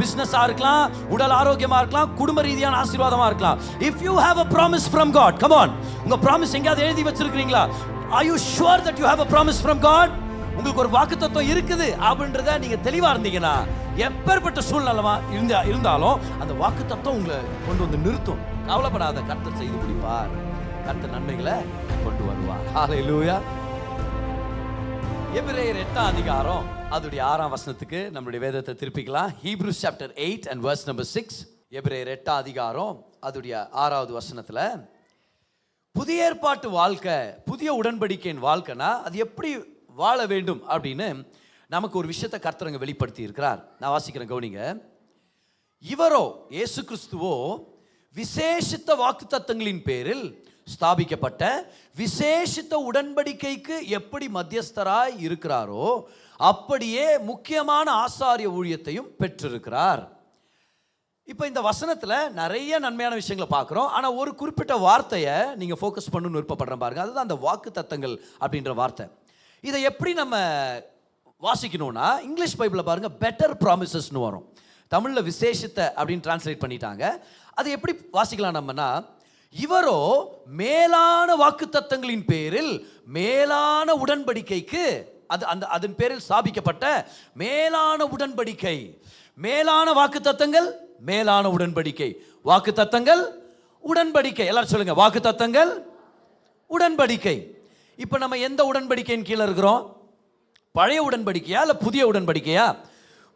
பிசினஸா இருக்கலாம், உடல் ஆரோக்கியமா இருக்கலாம், குடும்ப ரீதியான ஆசீர்வாதமா இருக்கலாம். If you have a promise from God, come on, உங்க promise எங்கயாவது எழுதி வச்சிருக்கீங்களா? Are you sure that you have a promise from God? உங்களுக்கு ஒரு வாக்குத்தத்தம் இருக்குது அப்படின்றத நீங்க தெளிவா இருந்தீங்கன்னா, எப்பேற்பட்ட சூழ்நிலைமா இருந்தாலும் அந்த வாக்குத்தத்தம் உங்களை கொண்டு வந்து நிறுத்தும். கவலைப்படாத, கர்த்தர் செய்து முடிப்பார். கர்த்தர் நன்மைகளை கொண்டு வருவார். ஹல்லேலூயா. எபிரேயர் 8ஆம் அதிகாரம் அதோடைய 6ஆம் வசனத்துக்கு நம்மளுடைய வேதத்தை திருப்பிக்கலாம். Hebrews chapter 8 and verse number 6. எபிரேயர் 8ஆம் அதிகாரம் அதோடைய 6வது வசனத்துல, புதிய ஏற்பாட்டு வாழ்க்கை, புதிய உடன்படிக்கையின் வாழ்க்கைனா அது எப்படி வாழ வேண்டும் அப்படின்னு நமக்கு ஒரு விஷயத்தை கர்த்தர் வெளிப்படுத்தி இருக்கிறார். நான் வாசிக்கிறேன், கவனிங்க. இவரோ, இயேசு கிறிஸ்துவோ, விசேஷித்த வாக்குத்தத்தங்களின் பேரில் ஸ்தாபிக்கப்பட்ட விசேஷித்த உடன்படிக்கைக்கு எப்படி மத்தியஸ்தராய் இருக்கிறாரோ அப்படியே முக்கியமான ஆசாரிய ஊழியத்தையும் பெற்றிருக்கிறார். இப்போ இந்த வசனத்தில் நிறைய நன்மையான விஷயங்களை பார்க்குறோம். ஆனால் ஒரு குறிப்பிட்ட வார்த்தையை நீங்கள் ஃபோக்கஸ் பண்ணணும்னு விருப்பப்படுறேன் பாருங்க. அதுதான் அந்த வாக்கு தத்தங்கள் அப்படின்ற வார்த்தை. இதை எப்படி நம்ம வாசிக்கணும்னா, இங்கிலீஷ் பைபிளில் பாருங்கள், பெட்டர் ப்ராமிசஸ்னு வரும். தமிழில் விசேஷத்தை அப்படின்னு டிரான்ஸ்லேட் பண்ணிட்டாங்க. அது எப்படி வாசிக்கலாம் நம்மனா, இவரோ மேலான வாக்கு தத்தங்களின் பேரில் மேலான உடன்படிக்கைக்கு, அதன் பேரில் ஸ்தாபிக்கப்பட்ட மேலான உடன்படிக்கை. மேலான வாக்கு தத்தங்கள், மேலான உடன்படிக்கை. வாக்கு தத்தங்கள், உடன்படிக்கை. எல்லாரும் சொல்லுங்க, வாக்கு தத்தங்கள், உடன்படிக்கை. இப்போ நம்ம எந்த உடன்படிக்கையின் கீழே இருக்கிறோம்? பழைய உடன்படிக்கையா இல்லை புதிய உடன்படிக்கையா?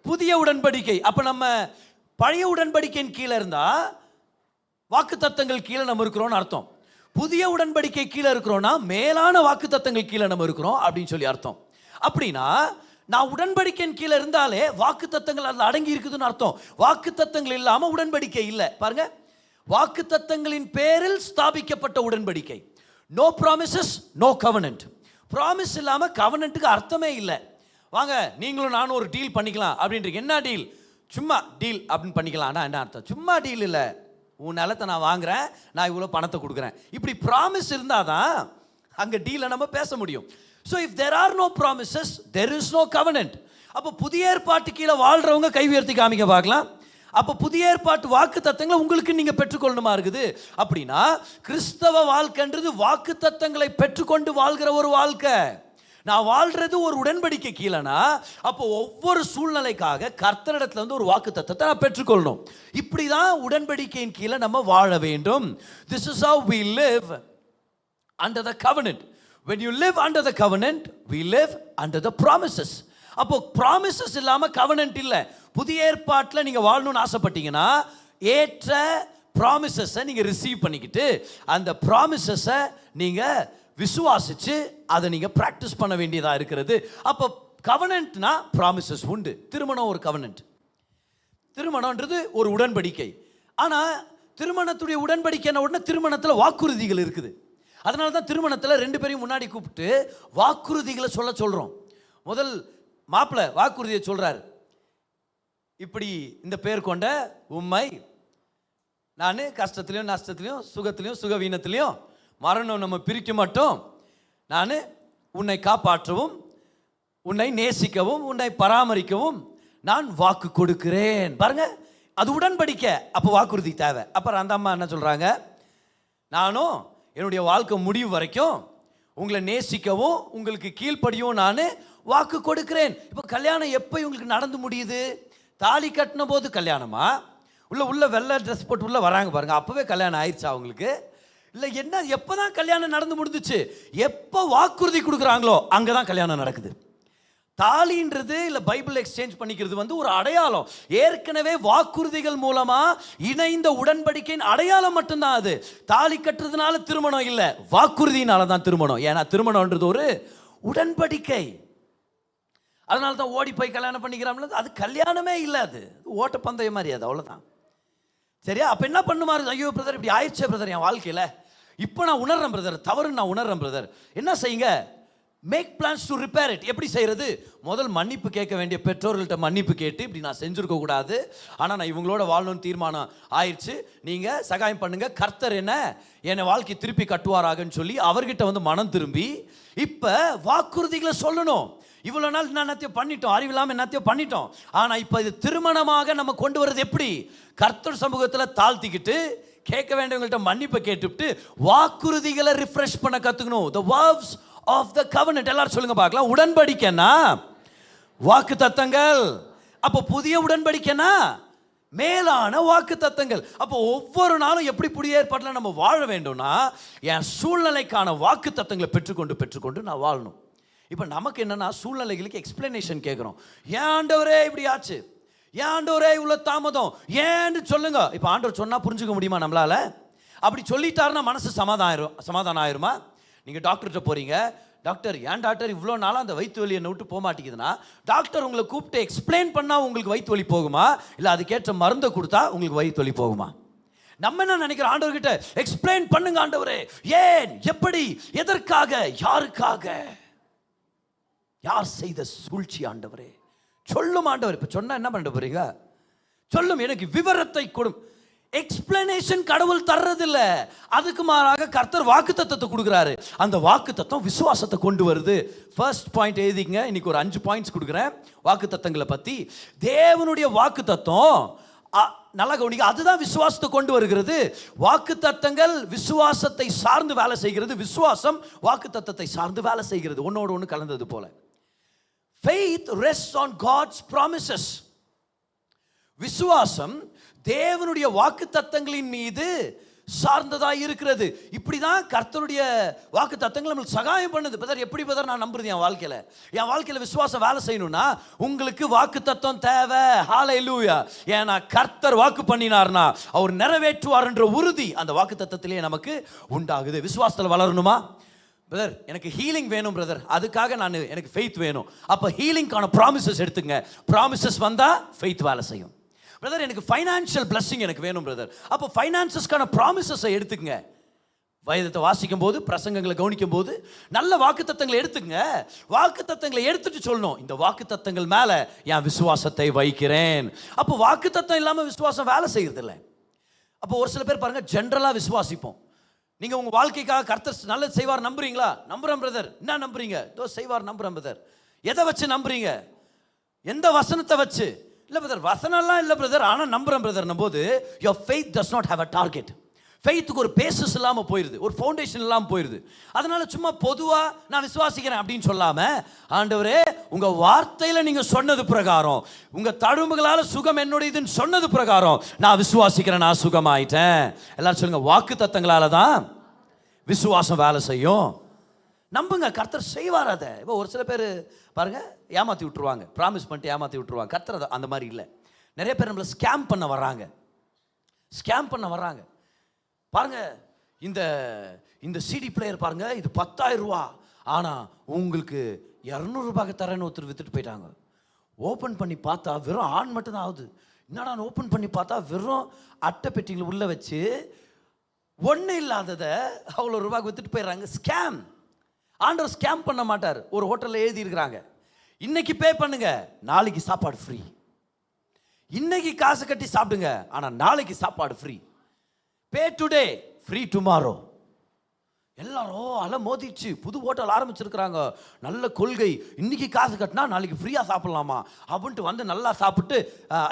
புதிய உடன்படிக்கை. அப்போ நம்ம பழைய உடன்படிக்கையின் கீழே இருந்தா வாக்கு தத்தங்கள் கீழே நம்ம இருக்கிறோம்னு அர்த்தம். புதிய உடன்படிக்கை கீழே இருக்கிறோம்னா மேலான வாக்கு தத்தங்கள் கீழே நம்ம இருக்கிறோம் அப்படின்னு சொல்லி அர்த்தம். அப்படின்னா நான் உடன்படிக்கையின் கீழே இருந்தாலே வாக்கு தத்தங்கள் அதில் அடங்கி இருக்குதுன்னு அர்த்தம். வாக்கு தத்தங்கள் இல்லாமல் உடன்படிக்கை இல்லை. பாருங்க, வாக்கு தத்தங்களின் பேரில் ஸ்தாபிக்கப்பட்ட உடன்படிக்கை. No promises, no covenant. Promise இல்லாமல் கவனன்ட்டுக்கு அர்த்தமே இல்லை. வாங்க நீங்களும் நானும் ஒரு டீல் பண்ணிக்கலாம் அப்படின்றீங்க. என்ன டீல்? சும்மா டீல் அப்படின்னு பண்ணிக்கலாம். ஆனால் என்ன அர்த்தம்? சும்மா டீல் இல்லை, உன் நிலத்தை நான் வாங்குறேன், நான் இவ்வளோ பணத்தை கொடுக்குறேன். இப்படி ப்ராமிஸ் இருந்தால் தான் அங்கே டீலை நம்ம பேச முடியும். So if there are no promises, there is no covenant. அப்போ புதிய ஏற்பாட்டு கீழே வாழ்கிறவங்க கை உயர்த்தி காமிக்க பார்க்கலாம். அப்போ புதிய ஏற்பாட்டு வாக்கு தத்தங்களை உங்களுக்கு நீங்கள் பெற்றுக்கொள்ளணுமா இருக்குது. அப்படின்னா கிறிஸ்தவ வாழ்க்கைன்றது வாக்கு தத்தங்களை பெற்றுக்கொண்டு வாழ்கிற ஒரு வாழ்க்கை. நான் வாழ்றது ஒரு உடன்படிக்கை கீழனா, அப்போ ஒவ்வொரு சூழ்நிலைக்காக கர்த்தரிடத்துல வந்து ஒரு வாக்கு தத்தத்தை நான் பெற்றுக்கொள்ளணும். இப்படி தான் உடன்படிக்கையின் கீழே நம்ம வாழ வேண்டும். This is how we live under the covenant. When you live under the covenant, we live under the promises. அப்போ ப்ராமிசஸ் இல்லாமல் கவனன்ட் இல்லை. புதிய ஏற்பாட்டில் நீங்கள் வாழணும்னு ஆசைப்பட்டீங்கன்னா ஏற்ற ப்ராமிசஸை நீங்கள் ரிசீவ் பண்ணிக்கிட்டு அந்த ப்ராமிசஸை நீங்கள் விசுவாசிச்சு அதை நீங்கள் ப்ராக்டிஸ் பண்ண வேண்டியதாக இருக்கிறது. அப்போ கவனன்ட்னா ப்ராமிசஸ் உண்டு. திருமணம் ஒரு கவனன்ட். திருமணம்ன்றது ஒரு உடன்படிக்கை. ஆனால் திருமணத்துடைய உடன்படிக்கைன உடனே திருமணத்தில் வாக்குறுதிகள் இருக்குது. அதனால தான் திருமணத்தில் 2 பேரையும் முன்னாடி கூப்பிட்டு வாக்குறுதிகளை சொல்கிறோம். முதல் மாப்பிள்ளை வாக்குறுதியை சொல்கிறார், இப்படி இந்த பேர் கொண்ட உம்மை நான் கஷ்டத்துலையும் நஷ்டத்துலையும் சுகத்துலையும் சுகவீனத்துலையும் மரணம் நம்ம பிரிக்க மாட்டோம், நான் உன்னை காப்பாற்றவும் உன்னை நேசிக்கவும் உன்னை பராமரிக்கவும் நான் வாக்கு கொடுக்கிறேன். பாருங்க, அது உடன்படிக்கை. அப்போ வாக்குறுதி தேவை. அப்புறம் அந்த அம்மா என்ன சொல்கிறாங்க, நானும் என்னுடைய வாழ்க்கை முடிவு வரைக்கும் உங்களை நேசிக்கவும் உங்களுக்கு கீழ்ப்படியும் நான் வாக்கு கொடுக்கிறேன். இப்போ கல்யாணம் எப்போ உங்களுக்கு நடந்து முடியுது? தாலி கட்டின போது கல்யாணமா? உள்ள வெள்ளை ட்ரெஸ் போட்டு உள்ள வராங்க பாருங்க, அப்போவே கல்யாணம் ஆயிடுச்சா அவங்களுக்கு? இல்லை, என்ன எப்போ தான் கல்யாணம் நடந்து முடிஞ்சிச்சு? எப்போ வாக்குறுதி கொடுக்குறாங்களோ அங்கே தான் கல்யாணம் நடக்குது. தாலின்றது இல்லை பைபிள் எக்ஸ்சேஞ்ச் பண்ணிக்கிறது வந்து ஒரு அடையாளம். ஏற்கனவே வாக்குறுதிகள் மூலமா இணைந்த உடன்படிக்கையின் அடையாளம் மட்டும்தான் அது. தாலி கட்டுறதுனால திருமணம் இல்லை, வாக்குறுதியினால தான் திருமணம். ஏன்னா திருமணம்ன்றது ஒரு உடன்படிக்கை. அதனால தான் ஓடி போய் கல்யாணம் பண்ணிக்கிறாங்கள, அது கல்யாணமே இல்லை, அது ஓட்டப்பந்தயம் மாதிரி, அது அவ்வளோதான். சரியா? அப்போ என்ன பண்ணுமாறு? ஐயோ பிரதர் இப்படி ஆயிடுச்சே பிரதர் என் வாழ்க்கையில், இப்போ நான் உணர்றேன் பிரதர், தவறு நான் உணர்றேன் பிரதர். என்ன செய்யுங்க? Make plans to repair it. எப்படி செய்கிறது? முதல் மன்னிப்பு கேட்க வேண்டிய பெற்றோர்கள்ட்ட மன்னிப்பு கேட்டு, இப்படி நான் செஞ்சுருக்க கூடாது, ஆனால் நான் இவங்களோட வாழணும்னு தீர்மானம் ஆயிடுச்சு, நீங்கள் சகாயம் பண்ணுங்க, கர்த்தர் என்னை வாழ்க்கை திருப்பி கட்டுவாராகன்னு சொல்லி அவர்கிட்ட வந்து மனம் திரும்பி இப்போ வாக்குறுதிகளை சொல்லணும். இவ்வளவு நாள் என்னத்தையும் பண்ணிட்டோம், அறிவில்லாம என்னத்தையும் பண்ணிட்டோம். ஆனா இப்ப இது திருமணமாக நம்ம கொண்டு வர்றது எப்படி? கர்த்தர் சமூகத்துல தாழ்த்திக்கிட்டு கேட்க வேண்டியவங்கள்ட்ட மன்னிப்பை கேட்டுவிட்டு வாக்குறுதிகளை ரிஃப்ரெஷ் பண்ண கத்துக்கணும். the verbs of the covenant எல்லாரும் சொல்லுங்க பார்க்கலாம். உடன்படிக்கைனா வாக்கு தத்தங்கள். அப்போ புதிய உடன்படிக்கைனா மேலான வாக்கு தத்தங்கள். அப்போ ஒவ்வொரு நாளும் எப்படி புதிய ஏற்பாட்டில் நம்ம வாழ வேண்டும்னா என் சூழ்நிலைக்கான வாக்கு தத்தங்களை பெற்றுக்கொண்டு நான் வாழணும். இப்போ நமக்கு என்னன்னா சூழ்நிலைகளுக்கு எக்ஸ்பிளனேஷன் கேட்குறோம். ஏன் ஆண்டவரே இப்படி ஆச்சு, ஏன் ஆண்டவரே இவ்வளோ தாமதம், ஏன்னு சொல்லுங்க. இப்போ ஆண்டவர் சொன்னால் புரிஞ்சுக்க முடியுமா நம்மளால? அப்படி சொல்லிட்டாருன்னா மனசு சமாதானம் ஆயிருமா? நீங்கள் டாக்டர்கிட்ட போகிறீங்க, டாக்டர் ஏன் டாக்டர் இவ்வளோ நாளாக அந்த வயிற்று வலி என்னை விட்டு போக மாட்டேங்குதுன்னா, டாக்டர் உங்களை கூப்பிட்டு எக்ஸ்பிளைன் பண்ணால் உங்களுக்கு வயிற்று வலி போகுமா, இல்லை அதுக்கேற்ற மருந்தை கொடுத்தா உங்களுக்கு வயிற்று வலி போகுமா? நம்ம என்ன நினைக்கிறோம்? ஆண்டவர்கிட்ட எக்ஸ்பிளைன் பண்ணுங்க ஆண்டவரே, ஏன், எப்படி, எதற்காக, யாருக்காக, யார் செய்த சூழ்ச்சி ஆண்டவரே சொல்லும் ஆண்டவர். இப்போ சொன்னா என்ன பண்ண போறீங்க? சொல்லும், எனக்கு விவரத்தை கொடும். எக்ஸ்பிளனேஷன் கடவுள் தர்றதில்ல, அதுக்கு மாறாக கர்த்தர் வாக்குத்தத்தத்தை கொடுக்குறாரு. அந்த வாக்குத்தத்தம் விசுவாசத்தை கொண்டு வருது. ஃபர்ஸ்ட் பாயிண்ட் எழுதிங்க. இன்னைக்கு ஒரு 5 பாயிண்ட்ஸ் கொடுக்குறேன் வாக்குத்தத்தங்களை பத்தி. தேவனுடைய வாக்குத்தத்தம் நல்லா கவனிங்க, அதுதான் விசுவாசத்தை கொண்டு வருகிறது. வாக்குத்தத்தங்கள் விசுவாசத்தை சார்ந்து வேலை செய்கிறது, விசுவாசம் வாக்குத்தத்தத்தை சார்ந்து வேலை செய்கிறது, ஒன்னோடு ஒன்று கலந்தது போல. Faith rests on God's promises. விசுவாசம் தேவனுடைய வாக்குத்தத்தங்களின் மீது சார்ந்ததாக இருக்கிறது. இப்படிதான் கர்த்தருடைய வாக்குத்தத்தங்கள் நம்மளுக்கு சகாயம் பண்ணுது. பிரதர் எப்படி பிரதர் நான் நம்புறது? என் வாழ்க்கையில் விசுவாசம் வேலை செய்யணும்னா உங்களுக்கு வாக்குத்தத்தம் தேவை. ஹல்லேலூயா. ஏன்னா கர்த்தர் வாக்கு பண்ணினார்னா அவர் நிறைவேற்றுவார் என்ற உறுதி அந்த வாக்குத்தத்தத்திலே நமக்கு உண்டாகுது. விசுவாசத்தில் வளரணுமா? பிரதர் எனக்கு ஹீலிங் வேணும் பிரதர், அதுக்காக எனக்கு ஃபெய்த் வேணும். அப்போ ஹீலிங்கான ப்ராமிசஸ் எடுத்துங்க. ப்ராமிசஸ் வந்தால் ஃபெய்த் வேலை செய்யும். பிரதர் எனக்கு ஃபைனான்ஷியல் பிளஸ்ஸிங் எனக்கு வேணும் பிரதர், அப்போ ஃபைனான்சஸ்க்கான ப்ராமிசஸை எடுத்துக்கங்க. வேதத்தை வாசிக்கும் போது, பிரசங்கங்களை கவனிக்கும் போது நல்ல வாக்குத்தத்தங்களை எடுத்துக்கங்க. வாக்குத்தத்தங்களை எடுத்துட்டு சொல்லணும், இந்த வாக்குத்தத்தங்கள் மேலே என் விசுவாசத்தை வைக்கிறேன். அப்போ வாக்குத்தத்தம் இல்லாமல் விசுவாசம் வேலை செய்யறது இல்லை. அப்போ ஒரு சில பேர் பாருங்க, ஜென்ரலாக விசுவாசிப்போம். நீங்கள் உங்கள் வாழ்க்கைக்காக கர்த்தர் நல்லது செய்வார் நம்புறீங்களா? நம்புறேன் பிரதர். என்ன நம்புறீங்க? இதோ செய்வார் நம்புறேன் பிரதர். எதை வச்சு நம்புறீங்க? எந்த வசனத்தை வச்சு? இல்லை பிரதர் வசனம்லாம் இல்லை பிரதர், ஆனால் நம்புறேன் பிரதர். போது your faith does not have a target. ஃபெய்த்துக்கு ஒரு பேசிஸ் இல்லாமல் போயிடுது, ஒரு ஃபவுண்டேஷன் இல்லாமல் போயிடுது. அதனால சும்மா பொதுவாக நான் விசுவாசிக்கிறேன் அப்படின்னு சொல்லாமல், ஆண்டவரே உங்கள் வார்த்தையில் நீங்கள் சொன்னது பிரகாரம், உங்கள் தழும்புகளால் சுகம் என்னுடையதுன்னு சொன்னது பிரகாரம் நான் விசுவாசிக்கிறேன், நான் சுகமாயிட்டேன். எல்லாரும் சொல்லுங்க, வாக்கு தத்தங்களால தான் விசுவாசம் வேலை செய்யும். நம்புங்க, கர்த்தர் செய்வார் அதை. இப்போ ஒரு சில பேர் பாருங்க ஏமாற்றி விட்டுருவாங்க, ப்ராமிஸ் பண்ணிட்டு ஏமாற்றி விட்டுருவாங்க. கர்த்தர் அந்த மாதிரி இல்லை. நிறைய பேர் நம்மளை ஸ்கேம் பண்ண வர்றாங்க. பாருங்க, இந்த சிடி பிளேயர் பாருங்க, இது 10,000 ரூபா, ஆனால் உங்களுக்கு 200 ரூபாய்க்கு தரேன்னு ஒருத்தர் வித்துட்டு போயிட்டாங்க. ஓப்பன் பண்ணி பார்த்தா வெறும் ஆண் மட்டும்தான் ஆகுது. என்னடா ஓப்பன் பண்ணி பார்த்தா வெறும் அட்டை பெட்டியில் உள்ள வச்சு ஒன்றும் இல்லாததை அவ்வளோ ரூபாய்க்கு வித்துட்டு போயிடுறாங்க. ஸ்கேம். ஆண்டவர் ஸ்கேம் பண்ண மாட்டார். ஒரு ஹோட்டலில் எழுதி இருக்கிறாங்க, இன்னைக்கு பே பண்ணுங்க, நாளைக்கு சாப்பாடு ஃப்ரீ. இன்னைக்கு காசு கட்டி சாப்பிடுங்க, ஆனால் நாளைக்கு சாப்பாடு ஃப்ரீ. பே டுடே ஃப்ரீ டுமாரோ. எல்லாரும் அலை மோதிச்சு புது ஹோட்டல் ஆரம்பிச்சிருக்கிறாங்க. நல்ல கொள்கை, இன்னைக்கு காசு கட்டினா நாளைக்கு ஃப்ரீயாக சாப்பிடலாமா அப்படின்ட்டு வந்து நல்லா சாப்பிட்டு,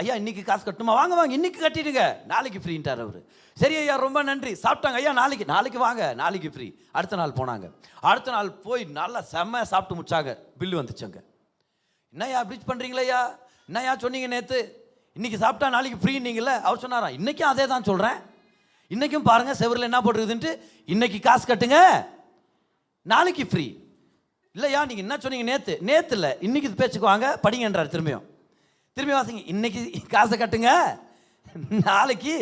ஐயா இன்னைக்கு காசு கட்டணுமா, வாங்க இன்னைக்கு கட்டிடுங்க, நாளைக்கு ஃப்ரீன்ட்டார் அவர். சரி ஐயா ரொம்ப நன்றி, சாப்பிட்டாங்க ஐயா, நாளைக்கு வாங்க, நாளைக்கு ஃப்ரீ. அடுத்த நாள் போனாங்க, அடுத்த நாள் போய் நல்லா செம்ம சாப்பிட்டு முடிச்சாங்க. பில்லு வந்துச்சுங்க. என்னையா அப்படி பண்ணுறீங்களா ஐயா, என்னையா சொன்னீங்க நேற்று, இன்னைக்கு சாப்பிட்டா நாளைக்கு ஃப்ரீன்னீங்களே. அவர் சொன்னாரா, இன்னைக்கும் அதே தான் சொல்கிறேன், இன்னைக்கும் பாருங்க செவரில் என்ன போட்டுருக்குதுன்ட்டு, இன்னைக்கு காசு கட்டுங்க நாளைக்கு ஃப்ரீ. இல்லையா நீங்கள் என்ன சொன்னீங்க நேற்று இல்லை, இன்னைக்கு இது பேச்சுக்கு வாங்க படிங்கன்றார். திரும்பி வாசிங்க, இன்னைக்கு காசை கட்டுங்க நாளைக்கு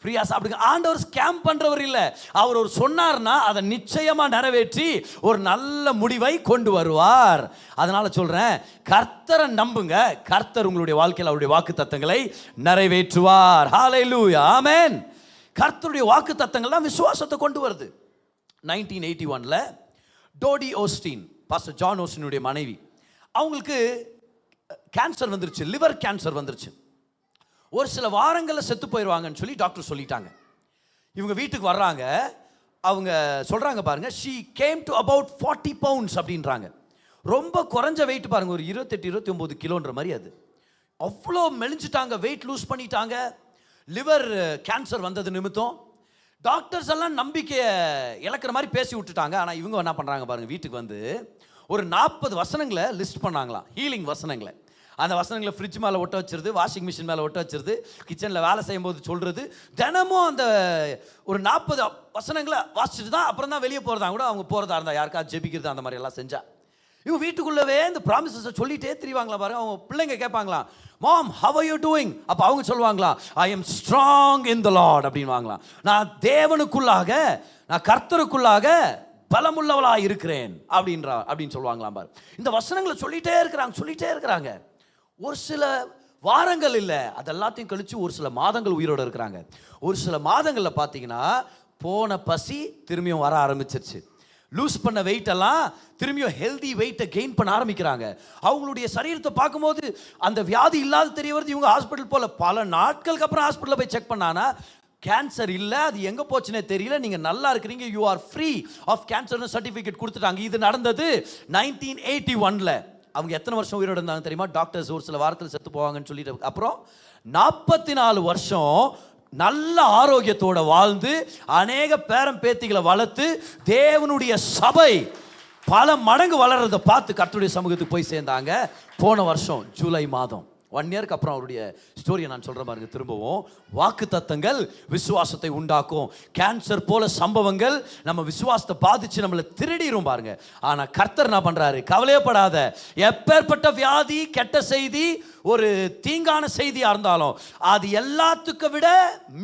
ஃப்ரீயாக சாப்பிடுங்க. ஆண்டவர் ஸ்கேம் பண்ணுறவர் இல்லை. அவர் ஒரு சொன்னார்னா அதை நிச்சயமாக நிறைவேற்றி ஒரு நல்ல முடிவை கொண்டு வருவார். அதனால சொல்கிறேன், கர்த்தரை நம்புங்க, கர்த்தர் உங்களுடைய வாழ்க்கையில் அவருடைய வாக்கு தத்தங்களை நிறைவேற்றுவார். ஹல்லேலூயா, ஆமென். கர்த்தருடைய வாக்கு தத்தங்கள் தான் விசுவாசத்தை கொண்டு வருது. 1981 டோடி ஓஸ்டின், பாஸ்டர் ஜான் ஓஸ்டினுடைய மனைவி, அவங்களுக்கு கேன்சர் வந்துருச்சு, லிவர் கேன்சர் வந்துருச்சு. ஒரு சில வாரங்களில் செத்து போயிடுவாங்கன்னு சொல்லி டாக்டர் சொல்லிட்டாங்க. இவங்க வீட்டுக்கு வர்றாங்க, அவங்க சொல்கிறாங்க பாருங்க, she came to about 40 pounds அப்படின்றாங்க. ரொம்ப குறைஞ்ச வெயிட் பாருங்க, ஒரு 28-29 கிலோன்ற மாதிரி. அது அவ்வளோ மெலிஞ்சிட்டாங்க, வெயிட் லூஸ் பண்ணிட்டாங்க. லிவர் கேன்சர் வந்தது நிமித்தம் டாக்டர்ஸ் எல்லாம் நம்பிக்கையை இழக்கிற மாதிரி பேசி விட்டுட்டாங்க. ஆனால் இவங்க என்ன பண்ணுறாங்க பாருங்க, வீட்டுக்கு வந்து ஒரு 40 வசனங்களை லிஸ்ட் பண்ணாங்களாம், ஹீலிங் வசனங்களை. அந்த வசனங்களை ஃப்ரிட்ஜ் மேலே ஒட்ட வச்சிருது, வாஷிங் மிஷின் மேலே ஒட்ட வச்சிருது, கிச்சனில் வேலை செய்யும்போது சொல்கிறது. தினமும் அந்த ஒரு 40 வசனங்களை வாசிச்சுட்டு தான் அப்புறம் தான் வெளியே போகிறதா கூட அவங்க போகிறதா இருந்தால், யாருக்காவது ஜெபிக்கிறது அந்த மாதிரி எல்லாம் செஞ்சா. இவங்க வீட்டுக்குள்ளவே இந்த ப்ராமிசஸை சொல்லிட்டே திரிவாங்களா பாருங்க. அவங்க பிள்ளைங்க கேட்பாங்களாம், மாம் ஹவ் ஆர் யூ டூயிங்? அப்போ அவங்க சொல்லுவாங்களா, I am strong in the Lord அப்படின்னு வாங்கலாம். நான் தேவனுக்குள்ளாக, நான் கர்த்தருக்குள்ளாக பலமுள்ளவளாக இருக்கிறேன் அப்படின்னு சொல்லுவாங்களாம் பாரு. இந்த வசனங்களை சொல்லிட்டே இருக்கிறாங்க. ஒரு சில வாரங்கள் இல்லை, அதெல்லாத்தையும் கழிச்சு ஒரு சில மாதங்கள் உயிரோடு இருக்கிறாங்க. ஒரு சில மாதங்களில் பார்த்தீங்கன்னா போன பசி திரும்பியும் வர ஆரம்பிச்சிருச்சு. லூஸ் பண்ண வெயிட் எல்லாம் திரும்பியும் ஹெல்தி வெயிட்டை கெயின் பண்ண ஆரம்பிக்கிறாங்க. அவங்களுடைய சரீரத்தை பார்க்கும்போது அந்த வியாதி இல்லாத தெரிய வருது. இவங்க ஹாஸ்பிட்டல் போல பல நாட்களுக்கு அப்புறம் ஹாஸ்பிட்டலில் போய் செக் பண்ணானா கேன்சர் இல்லை, அது எங்கே போச்சுன்னே தெரியல, நீங்கள் நல்லா இருக்கிறீங்க, யூ ஆர் ஃப்ரீ ஆஃப் கேன்சர்னு சர்டிஃபிகேட் கொடுத்துட்டாங்க. இது நடந்தது 1981. அவங்க எத்தனை வருஷம் உயிரோடு இருந்தாங்க தெரியுமா? டாக்டர்ஸ் ஒரு சில வாரத்தில் செத்து போவாங்கன்னு சொல்லிட்டு அப்புறம் 44 வருஷம் நல்ல ஆரோக்கியத்தோட வாழ்ந்து அநேக பேரம் பேத்திகளை வளர்த்து தேவனுடைய சபை பல மடங்கு வளர்றதை பார்த்து கர்த்தருடைய சமூகத்துக்கு போய் சேர்ந்தாங்க. போன வருஷம் ஜூலை மாதம் 1 இயருக்கு அப்புறம் அவருடைய ஸ்டோரியை நான் சொல்கிற பாருங்க. திரும்பவும் வாக்கு தத்தங்கள் விசுவாசத்தை உண்டாக்கும். கேன்சர் போல சம்பவங்கள் நம்ம விசுவாசத்தை பாதிச்சு நம்மளை திருடிரும் பாருங்க. ஆனால் கர்த்தர் என்ன பண்ணுறாரு, கவலையப்படாத, எப்பேற்பட்ட வியாதி, கெட்ட செய்தி, ஒரு தீங்கான செய்தியாக இருந்தாலும் அது எல்லாத்துக்கும் விட